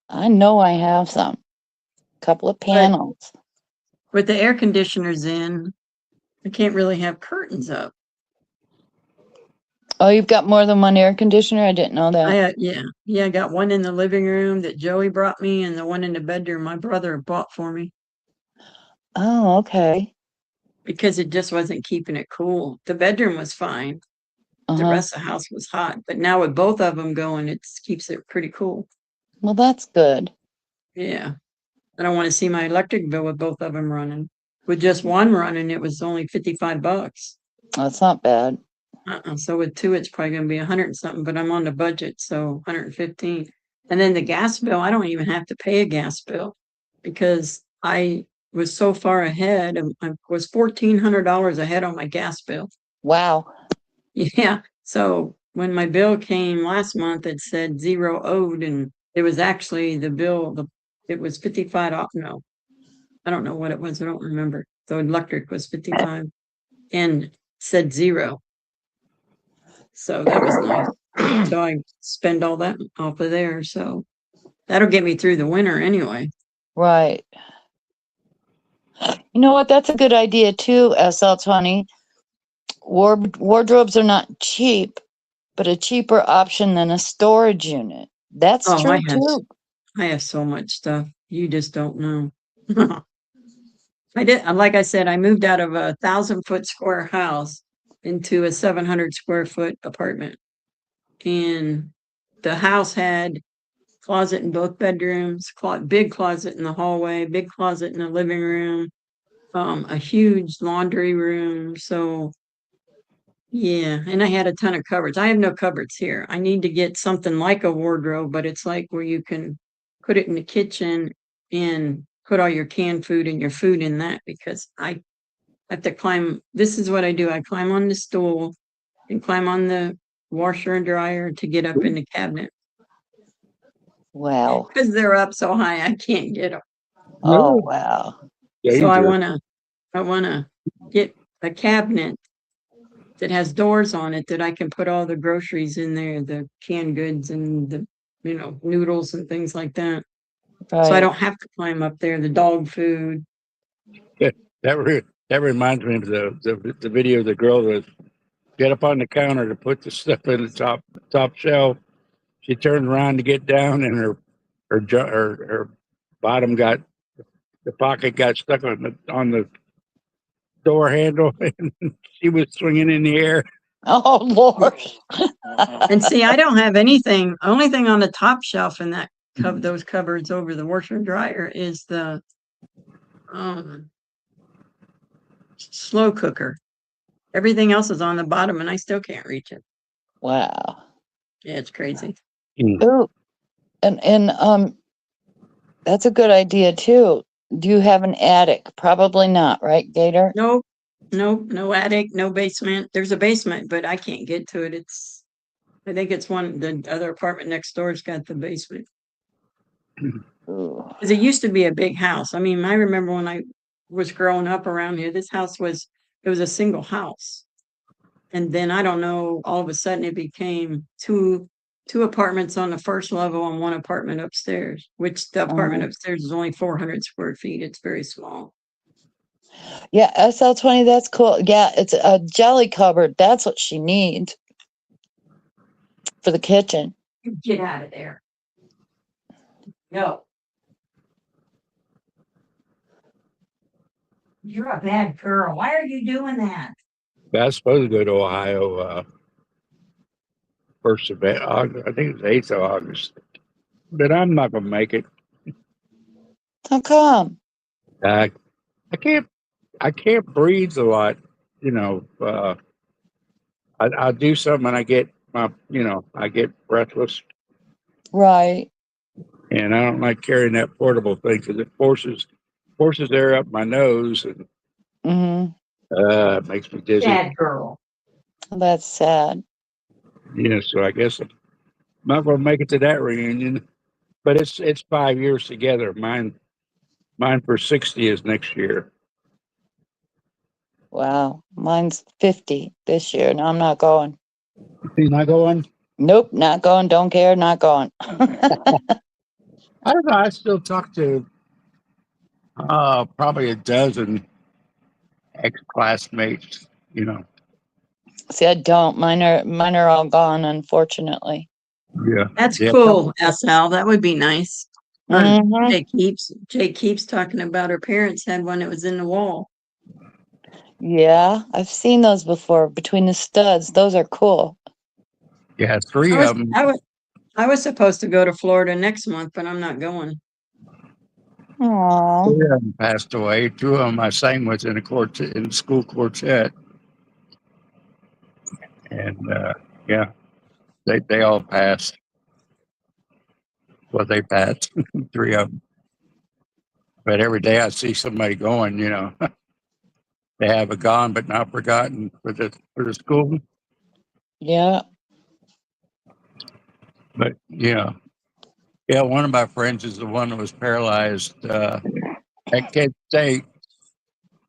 I know I have some. Couple of panels. With the air conditioners in, I can't really have curtains up. Oh, you've got more than one air conditioner? I didn't know that. Yeah, I got one in the living room that Joey brought me and the one in the bedroom my brother bought for me Oh, okay. because it just wasn't keeping it cool. The bedroom was fine. The Uh-huh. rest of the house was hot, but now with both of them going, it keeps it pretty cool. Well, that's good. Yeah. I don't want to see my electric bill with both of them running. With just one running, it was only $55. That's not bad. So with two, it's probably going to be 100 and something, but I'm on the budget, so 115. And then the gas bill, I don't even have to pay a gas bill because I was so far ahead. I was $1,400 ahead on my gas bill. Wow. Yeah. So when my bill came last month, it said 0 owed, and it was actually the bill, it was 55 off. No, I don't know what it was. I don't remember. The electric was 55 and said 0. So that was nice. So I spend all that off of there. So that'll get me through the winter anyway. Right. You know what? That's a good idea too, SL20. Wardrobes are not cheap, but a cheaper option than a storage unit. That's true too. I have so much stuff. You just don't know. I did, like I said, I moved out of a 1,000-foot square house into a 700 square foot apartment. And the house had closet in both bedrooms, big closet in the hallway, big closet in the living room, a huge laundry room. So yeah, and I had a ton of cupboards. I have no cupboards here. I need to get something like a wardrobe, but it's like where you can put it in the kitchen and put all your canned food and your food in that because I have to climb. This is what I do. I climb on the stool and climb on the washer and dryer to get up in the cabinet. Wow. Because they're up so high, I can't get them. Oh, wow. So I wanna get a cabinet that has doors on it that I can put all the groceries in there, the canned goods and the, noodles and things like that. So I Right. don't have to climb up there, the dog food. That reminds me of the video of the girl that get up on the counter to put the stuff in the top shelf. She turned around to get down, and her bottom the pocket got stuck on the door handle, and she was swinging in the air. Oh Lord. And see, I don't have anything. Only thing on the top shelf in that those cupboards over the washer and dryer is the slow cooker. Everything else is on the bottom, and I still can't reach it. Wow. Yeah, it's crazy. Ooh. And that's a good idea too. Do you have an attic? Probably not, right, Gator? Nope, no attic, no basement. There's a basement, but I can't get to it. I think it's the other apartment next door's got the basement. Because it used to be a big house. I mean, I remember when I was growing up around here, this house was a single house. And then I don't know, all of a sudden it became two apartments on the first level and one apartment upstairs, which the apartment upstairs is only 400 square feet. It's very small. Yeah, SL20, that's cool. Yeah, it's a jelly cupboard. That's what she needs for the kitchen. Get out of there. No. You're a bad girl. Why are you doing that? I was supposed to go to Ohio 1st of August. I think it's 8th of August, but I'm not gonna make it. How come? I can't breathe a lot. I do something and I get I get breathless, Right. and I don't like carrying that portable thing because it forces air up my nose, and it makes me dizzy. Bad girl. That's sad. So I guess I'm not going to make it to that reunion, but it's 5 years together. Mine Mine for 60 is next year. Wow. Mine's 50 this year. No, I'm not going. He's not going? Nope, not going. Don't care. Not going. I don't know. I still talk to probably a dozen ex-classmates, you know. See, I don't. Mine are all gone, unfortunately. Yeah. That's Yeah. cool, SL. That would be nice. Mhm. Jake keeps talking about her parents had one that was in the wall. Yeah, I've seen those before between the studs. Those are cool. Yeah, three I of was, them. I was supposed to go to Florida next month, but I'm not going. Aww. Three of them passed away. Two of them I sang with in a quartet, in school quartet, and yeah, they all passed. Well, they passed. Three of them. But every day I see somebody going, you know, they have a gone but not forgotten for the school. Yeah. But yeah, one of my friends is the one that was paralyzed at Kent State.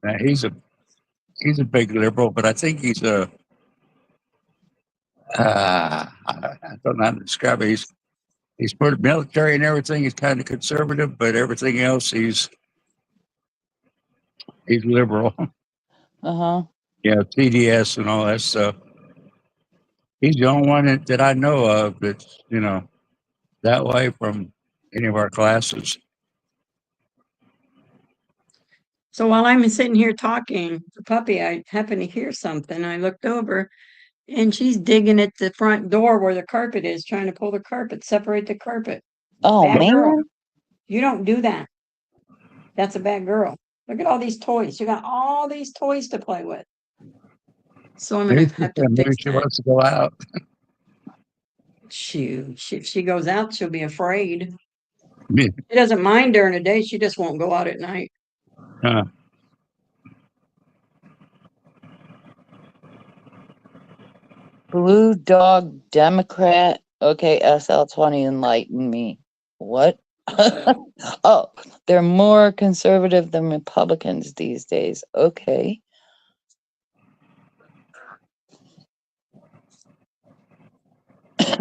Now, he's a big liberal, but I think he's a I don't know how to describe it. He's part of the military and everything. He's kind of conservative, but everything else he's liberal. Uh-huh. Yeah, TDS and all that stuff. He's the only one that I know of that's, you know, that way from any of our classes. So while I'm sitting here talking, the puppy, I happened to hear something. I looked over and she's digging at the front door where the carpet is, trying to pull the carpet, separate the carpet. Oh, Bad girl. man. You don't do that. That's a bad girl. Look at all these toys. You got all these toys to play with. So I'm gonna have to Maybe fix she that. wants to go out. Shoot, if she goes out, she'll be afraid. Yeah. She doesn't mind during the day. She just won't go out at night. Blue Dog Democrat. Okay, SL20 enlighten me. What? Oh, they're more conservative than Republicans these days. Okay.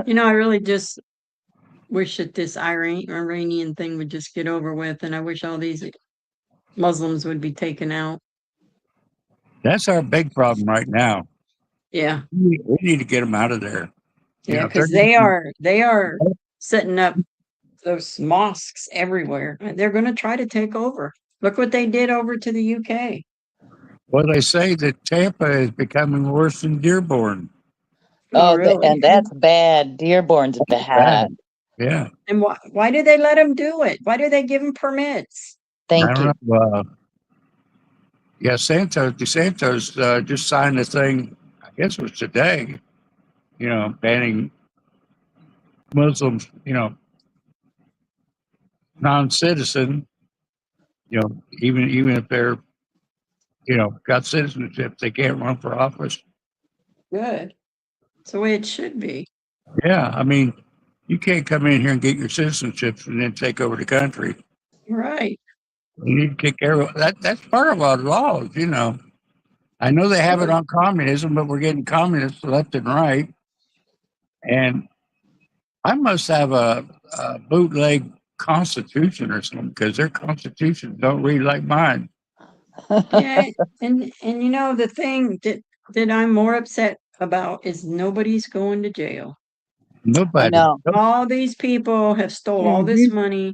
You know, I really just wish that this Iranian thing would just get over with, and I wish all these Muslims would be taken out. That's our big problem right now. Yeah, We need to get them out of there. You yeah, know, because they are setting up those mosques everywhere. And they're going to try to take over. Look what they did over to the UK. Well, they say that Tampa is becoming worse than Dearborn. Oh, really? and that's bad. Dearborn's bad. Yeah. And why do they let them do it? Why do they give them permits? Thank I you. don't know. Yeah, DeSantos just signed a thing, I guess it was today, you know, banning Muslims, you know, non-citizen, you know, even if they're, you know, got citizenship, they can't run for office. Good. It's the way it should be. Yeah, I mean, you can't come in here and get your citizenship and then take over the country. Right. You need to take care of that. That's part of our laws, you know. I know they have it on communism, but we're getting communists left and right. And I must have a bootleg constitution or something because their constitutions don't read like mine. Yeah, and you know the thing that I'm more upset about is nobody's going to jail. Nobody. No. All these people have stole all this money.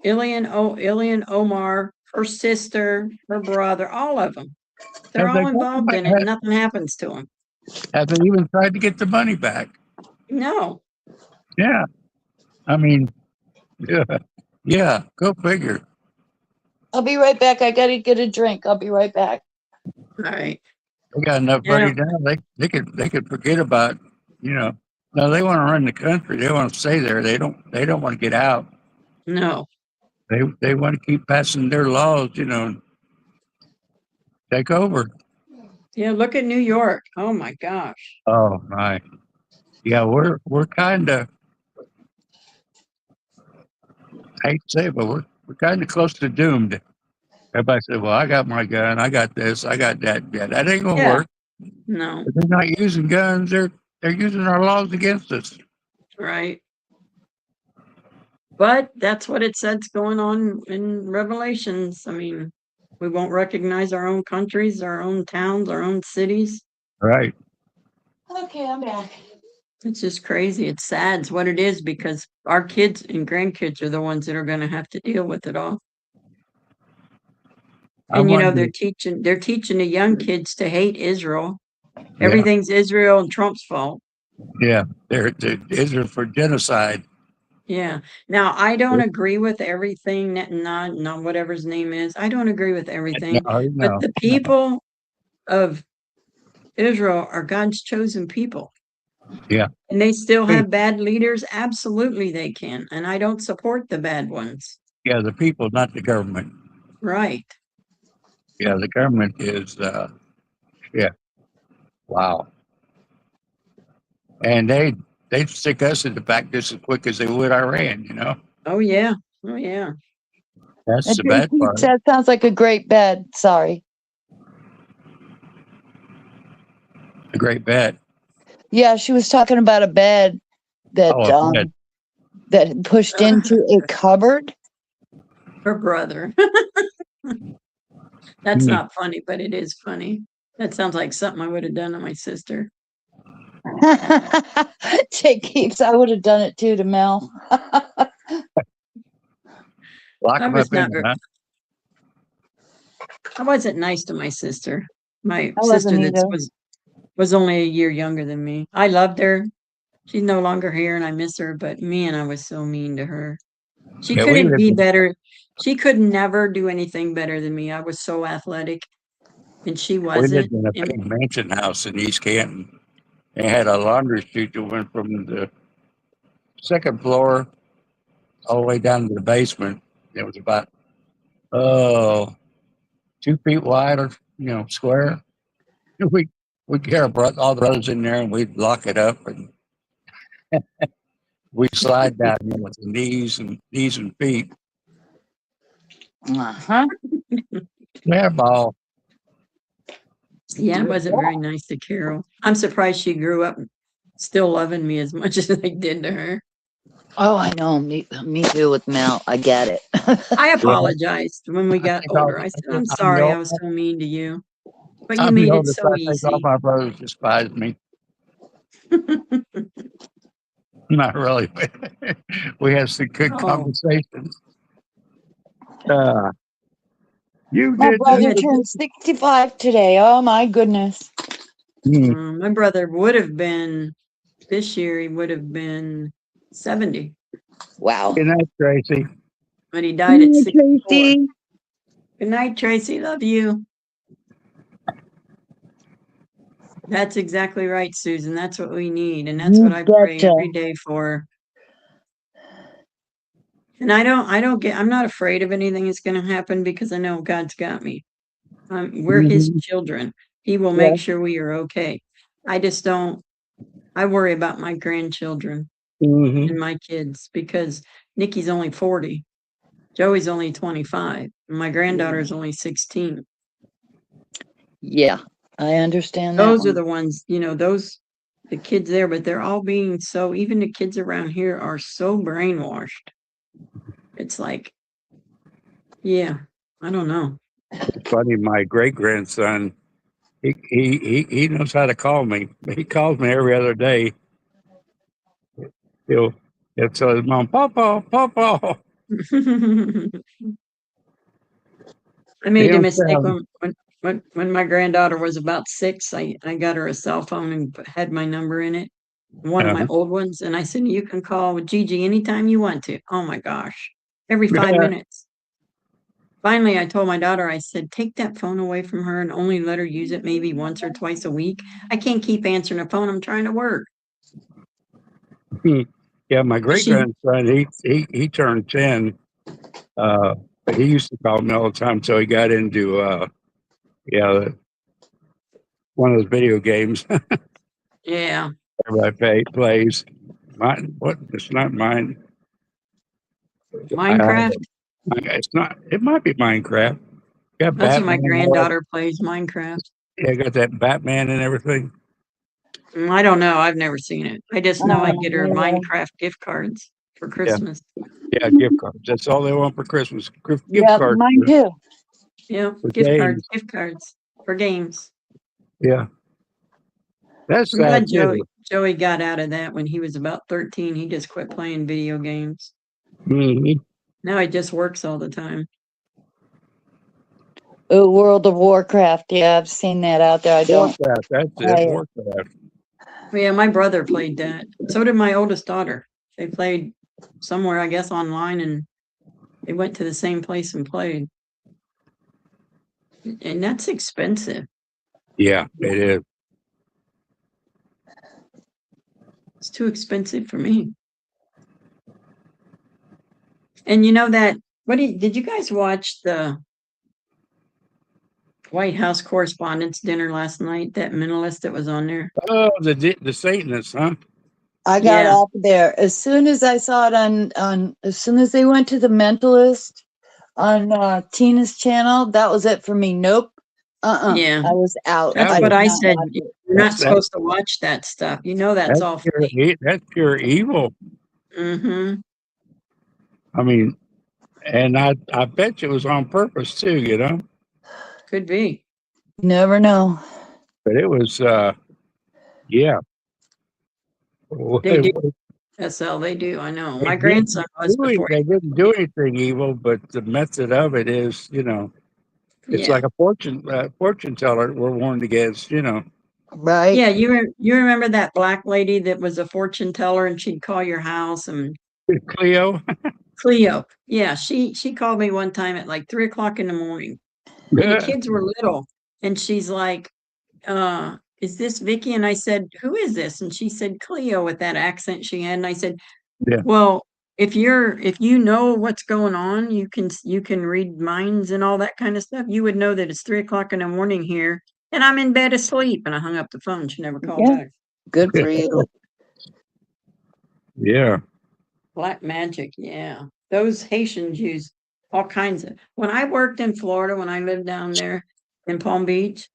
Ilhan Omar, her sister, her brother, all of them. They're Have they all involved in it. And nothing happens to them. Have they even tried to get the money back? No. Yeah. I mean, yeah, go figure. I'll be right back. I gotta get a drink. I'll be right back. All right. They got enough money now. They could forget about, you know. No, they want to run the country. They want to stay there. They don't want to get out. No. They want to keep passing their laws, you know, and take over. Yeah, look at New York. Oh my gosh. Oh my. Yeah, we're kind of, I hate to say it, but we're kind of close to doomed. Everybody said, "Well, I got my gun. I got this. I got that." Yeah, that ain't gonna Yeah. work. No, If they're not using guns. They're using our laws against us. right. But that's what it says going on in Revelations. I mean, we won't recognize our own countries, our own towns, our own cities. Right. Okay, I'm back. It's just crazy. It's sad. It's what it is because our kids and grandkids are the ones that are going to have to deal with it all. I And you know, wonder. they're teaching the young kids to hate Israel. Yeah. Everything's Israel and Trump's fault. Yeah. They're Israel for genocide. Yeah. Now I don't agree with everything that not whatever his name is. I don't agree with everything. But No. the people of Israel are God's chosen people. Yeah. And they still have bad leaders. Absolutely they can. And I don't support the bad ones. Yeah. The people, not the government. Right. Yeah. The government is. Yeah. Wow. And they'd stick us in the back just as quick as they would Iran. You know. Oh yeah. Oh yeah. That's And the bad JP part. That sounds like a great bed. Sorry. A great bet. Yeah, she was talking about a bed that Oh, a bed. that pushed into a cupboard. Her brother. That's Hmm. not funny, but it is funny. That sounds like something I would have done to my sister. Jake keeps. I would have done it too to Mel. Lock I them was up in not there, very, huh? I wasn't nice to my sister. My I sister wasn't that either. was only a year younger than me. I loved her. She's no longer here and I miss her, but man, I was so mean to her. She Yeah, we couldn't lived be in, better. She could never do anything better than me. I was so athletic and she we wasn't. lived in a And big mansion house in East Canton. It had a laundry chute that went from the second floor all the way down to the basement. It was about 2 feet wide or square. We'd get all the brothers in there and we'd lock it up and we'd slide down with the knees and feet. Uh-huh. Yeah, ball. yeah, I wasn't very nice to Carol. I'm surprised she grew up still loving me as much as I did to her. Oh, I know. Me too with Mel. I get it. I apologized when we got think I'll- older. I said, I'm I'm the sorry I old- was so mean to you. But you I'm the made it oldest. so I think all easy. my brothers despise me. Not really, but we have some good Oh. conversations. You My did brother had a turned 65 today. Oh my goodness. this. My brother would have been, this year, he would have been 70, Wow. Good night, Tracy. but he died at 64. Tracy. Good night, Tracy. Love you. That's exactly right, Susan. That's what we need. And that's what I pray Gotcha. every day for. And I'm not afraid of anything that's going to happen because I know God's got me. We're his children. He will make sure we are okay. I worry about my grandchildren and my kids because Nikki's only 40. Joey's only 25. And my granddaughter's only 16. Yeah, I understand Those that. are the ones, the kids there, but they're all being even the kids around here are so brainwashed. It's like, yeah, I don't know. It's funny, my great grandson, he knows how to call me. He calls me every other day. He'll tell his mom, Papa. I made He a don't mistake sound- when my granddaughter was about 6. I got her a cell phone and had my number in it, one of my old ones, and I said, you can call Gigi anytime you want to. Oh my gosh, every 5 minutes. Finally, I told my daughter, I said, take that phone away from her and only let her use it maybe once or twice a week. I can't keep answering the phone. I'm trying to work. Yeah, my great grandson, he turned 10. But he used to call me all the time until he got into one of those video games. Yeah. Everybody plays. Mine, what? It's not mine. Minecraft. It's not. It might be Minecraft. Got That's what my Batman. granddaughter plays, Minecraft. Yeah, got that Batman and everything. I don't know. I've never seen it. I just know I Oh, get her yeah. Minecraft gift cards for Christmas. Yeah, gift cards. That's all they want for Christmas. Gift Yeah, cards. mine too. Yeah, For gift cards for games. Yeah. That's I'm glad sad too. Joey got out of that when he was about 13. He just quit playing video games. Mhm. Now he just works all the time. Oh, World of Warcraft. Yeah, I've seen that out there. I don't. Warcraft. That's play it. it. Warcraft. Yeah, my brother played that. So did my oldest daughter. They played somewhere, I guess, online, and they went to the same place and played. And that's expensive. Yeah, it is. It's too expensive for me. And you know that, did you guys watch the White House Correspondents' Dinner last night? That mentalist that was on there? Oh, the Satanists, huh? I got Yeah. off there as soon as I saw it on as soon as they went to the Mentalist on Tina's channel. That was it for me. Nope. Yeah. I was out. That's I what did I not said. watch it. You're not That's- supposed to watch that stuff. You know that's all fake. That's pure evil. Mm-hmm. I mean, and I bet you it was on purpose too, you know. Could be. Never know. But it was, yeah. They do. SL, they do. I know. My grandson was before. They didn't do anything evil, but the method of it is, you know, it's Yeah. like a fortune teller we're warned against, you know. Right. Yeah, you remember that black lady that was a fortune teller and she'd call your house and Cleo. Cleo. Yeah, she called me one time at like 3:00 in the morning. And the kids were little. And she's like, is this Vicky? And I said, who is this? And she said, Cleo, with that accent she had. And I said, Yeah. well, if you know what's going on, you can read minds and all that kind of stuff. You would know that it's 3:00 in the morning here and I'm in bed asleep. And I hung up the phone. She never called Yeah. back. Good for you. Yeah. Black magic. Yeah. Those Haitians use all kinds of, when I worked in Florida, when I lived down there in Palm Beach,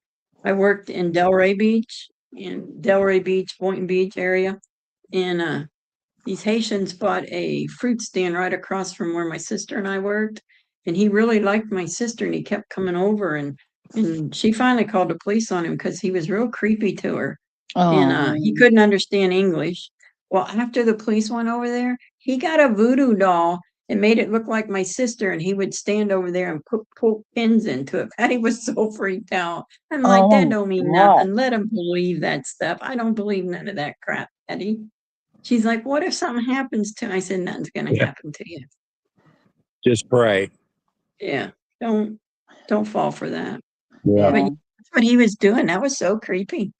I worked in Delray Beach, Boynton Beach area. And, these Haitians bought a fruit stand right across from where my sister and I worked. And he really liked my sister and he kept coming over and she finally called the police on him because he was real creepy to her. And he couldn't understand English. Well, after the police went over there, he got a voodoo doll and made it look like my sister, and he would stand over there and pull pins into it. Patty was so freaked out. I'm like, Oh, that don't mean God. nothing. Let him believe that stuff. I don't believe none of that crap, Patty. She's like, what if something happens to him? I said, nothing's gonna Yeah. happen to you. Just pray. Yeah. Don't fall for that. Yeah. But that's what he was doing. That was so creepy.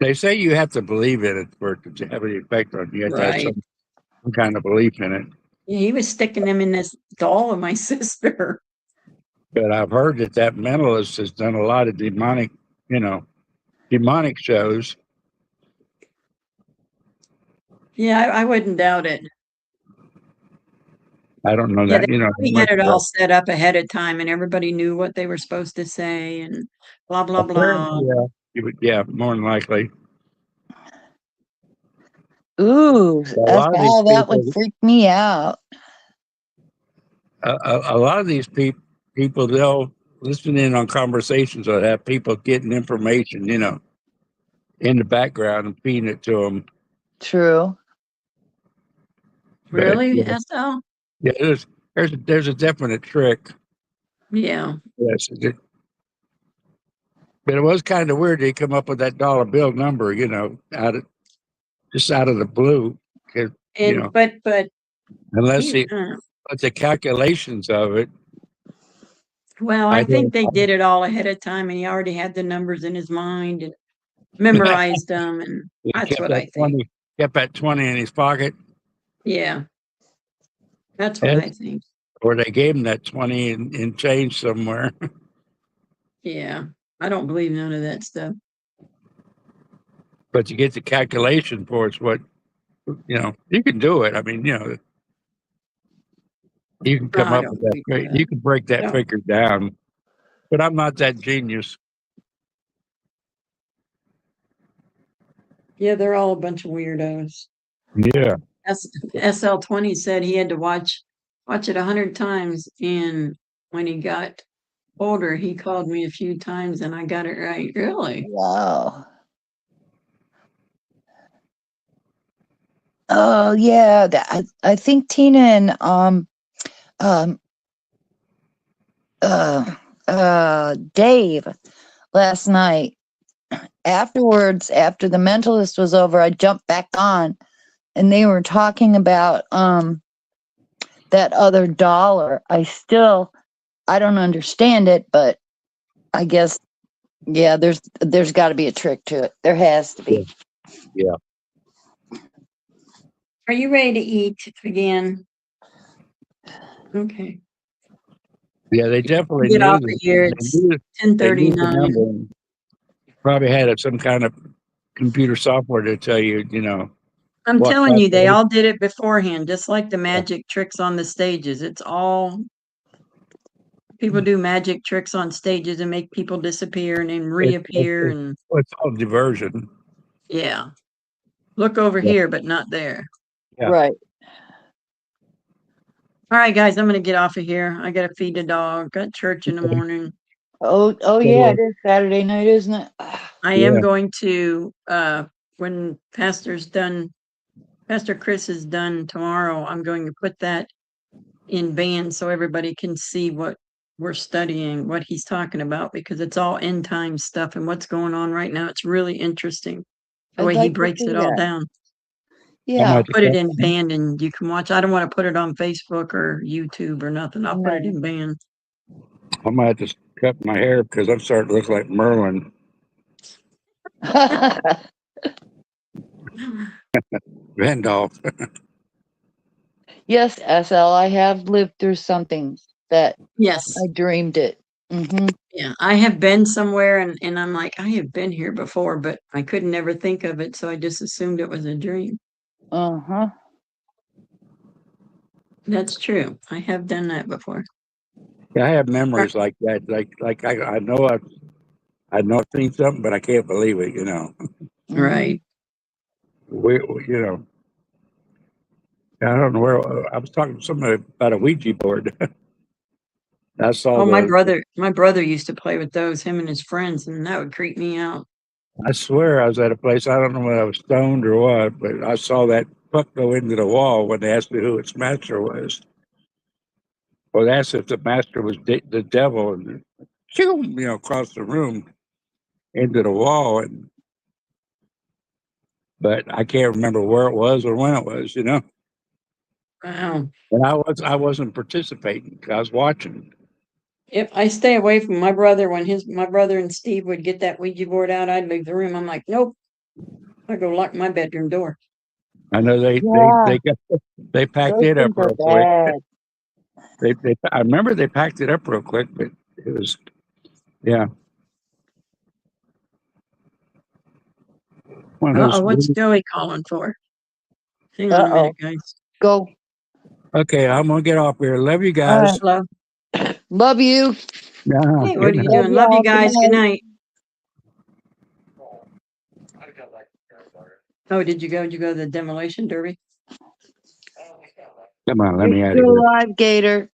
They say you have to believe in it for it to have any effect on you. You have to have Right. some kind of belief in it. Yeah, he was sticking them in this doll of my sister. But I've heard that mentalist has done a lot of demonic shows. Yeah, I wouldn't doubt it. I don't know Yeah, that, you know. they had it all set up ahead of time and everybody knew what they were supposed to say and blah, blah, blah. Apparently, yeah. Yeah, more than likely. Ooh, A lot of these that would people- freak me out. A lot of these people, they'll listen in on conversations that have people getting information, you know, in the background and feeding it to them. True. Really, yeah, SL? yeah, there's a definite trick. Yeah. Yes, but it was kind of weird they come up with that dollar bill number, you know, out of the blue. 'Cause, And you know, but unless he- the calculations of it. well, I think they did it all ahead of time and he already had the numbers in his mind and memorized them and He that's kept what that I think. 20 kept that 20 in his pocket, Yeah. That's what And- I think. or they gave him that 20 in change somewhere. Yeah. I don't believe none of that stuff. But to get the calculation for it's what, you know, you can do it. I mean, you know, You can come I up don't with that. think that. You can break that No. figure down, but I'm not that genius. Yeah, they're all a bunch of weirdos. Yeah. SL20 said he had to watch it 100 times, and when he got older, he called me a few times, and I got it right. Really? Wow. Oh yeah, I think Tina and um Dave last night. Afterwards, after the Mentalist was over, I jumped back on, and they were talking about that other dollar. I don't understand it, but I guess yeah, there's got to be a trick to it. There has to be. Yeah. Are you ready to eat again? Okay. Yeah, they definitely Get knew off that. of here. They It's knew, they knew the 10:39. number. And probably had some kind of computer software to tell you, you know. I'm what telling you, they calculation- all did it beforehand, just like the magic tricks on the stages. It's all people do magic tricks on stages and make people disappear and then reappear, and It's all diversion. yeah. Look over Yeah. here, but not there. Yeah. Right. All right, guys, I'm gonna get off of here. I gotta feed the dog. Got church in the morning. Oh yeah, it is Saturday night, isn't it? I am going to when Pastor Chris is done tomorrow, I'm going to put that in band so everybody can see what we're studying, what he's talking about, because it's all end time stuff and what's going on right now. It's really interesting the I'd way he like to breaks see it all that. down. Yeah. Put it in band and you can watch. I don't want to put it on Facebook or YouTube or nothing. I'll put it in band. I might have to cut my hair because I'm starting to look like Merlin. Randolph. Yes, SL, I have lived through something that Yes. I dreamed it. Mm-hmm. Yeah, I have been somewhere and I'm like, I have been here before, but I could never think of it, so I just assumed it was a dream. Uh-huh. That's true. I have done that before. Yeah, I have memories like that. Like I know I've seen something, but I can't believe it. You know. Right. You know. I don't know where I was talking to somebody about a Ouija board. I saw Oh, my brother used to play with those, him and his friends, and that would creep me out. I swear I was at a place. I don't know whether I was stoned or what, but I saw that puck go into the wall when they asked me who its master was. Well, they asked if the master was the devil, and you know, across the room into the wall, but I can't remember where it was or when it was. You know. Wow. And I wasn't participating. I was watching. If I stay away from my brother, when my brother and Steve would get that Ouija board out, I'd leave the room. I'm like, nope. I go lock my bedroom door. I know they packed Those it up things are real quick. bad. I remember they packed it up real quick, but it was yeah. One of those. What's Joey calling for? Hang on a Uh-oh. minute, guys. Go. Okay, I'm gonna get off here. Love you All guys. Love. Love you. Yeah, Hey, good what are you night. doing? Love you y'all. Good guys. Good night. night. Oh, did you go? Did you go to the demolition derby? Come on, let You're me out of still here. alive, Gator.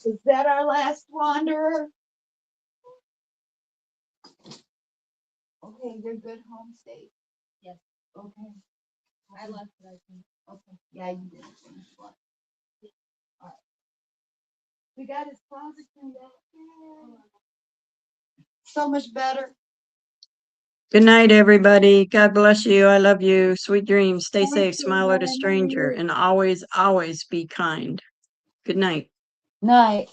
Is that our last wanderer? Okay, you're good home state. Yes. Okay. I left it, I think. Okay. Yeah, you did. We got his closet cleaned out. So much better. Good night, everybody. God bless you. I love you. Sweet dreams. Stay Thank safe. you, Smile at a honey. stranger and always, always be kind. Good night. Night.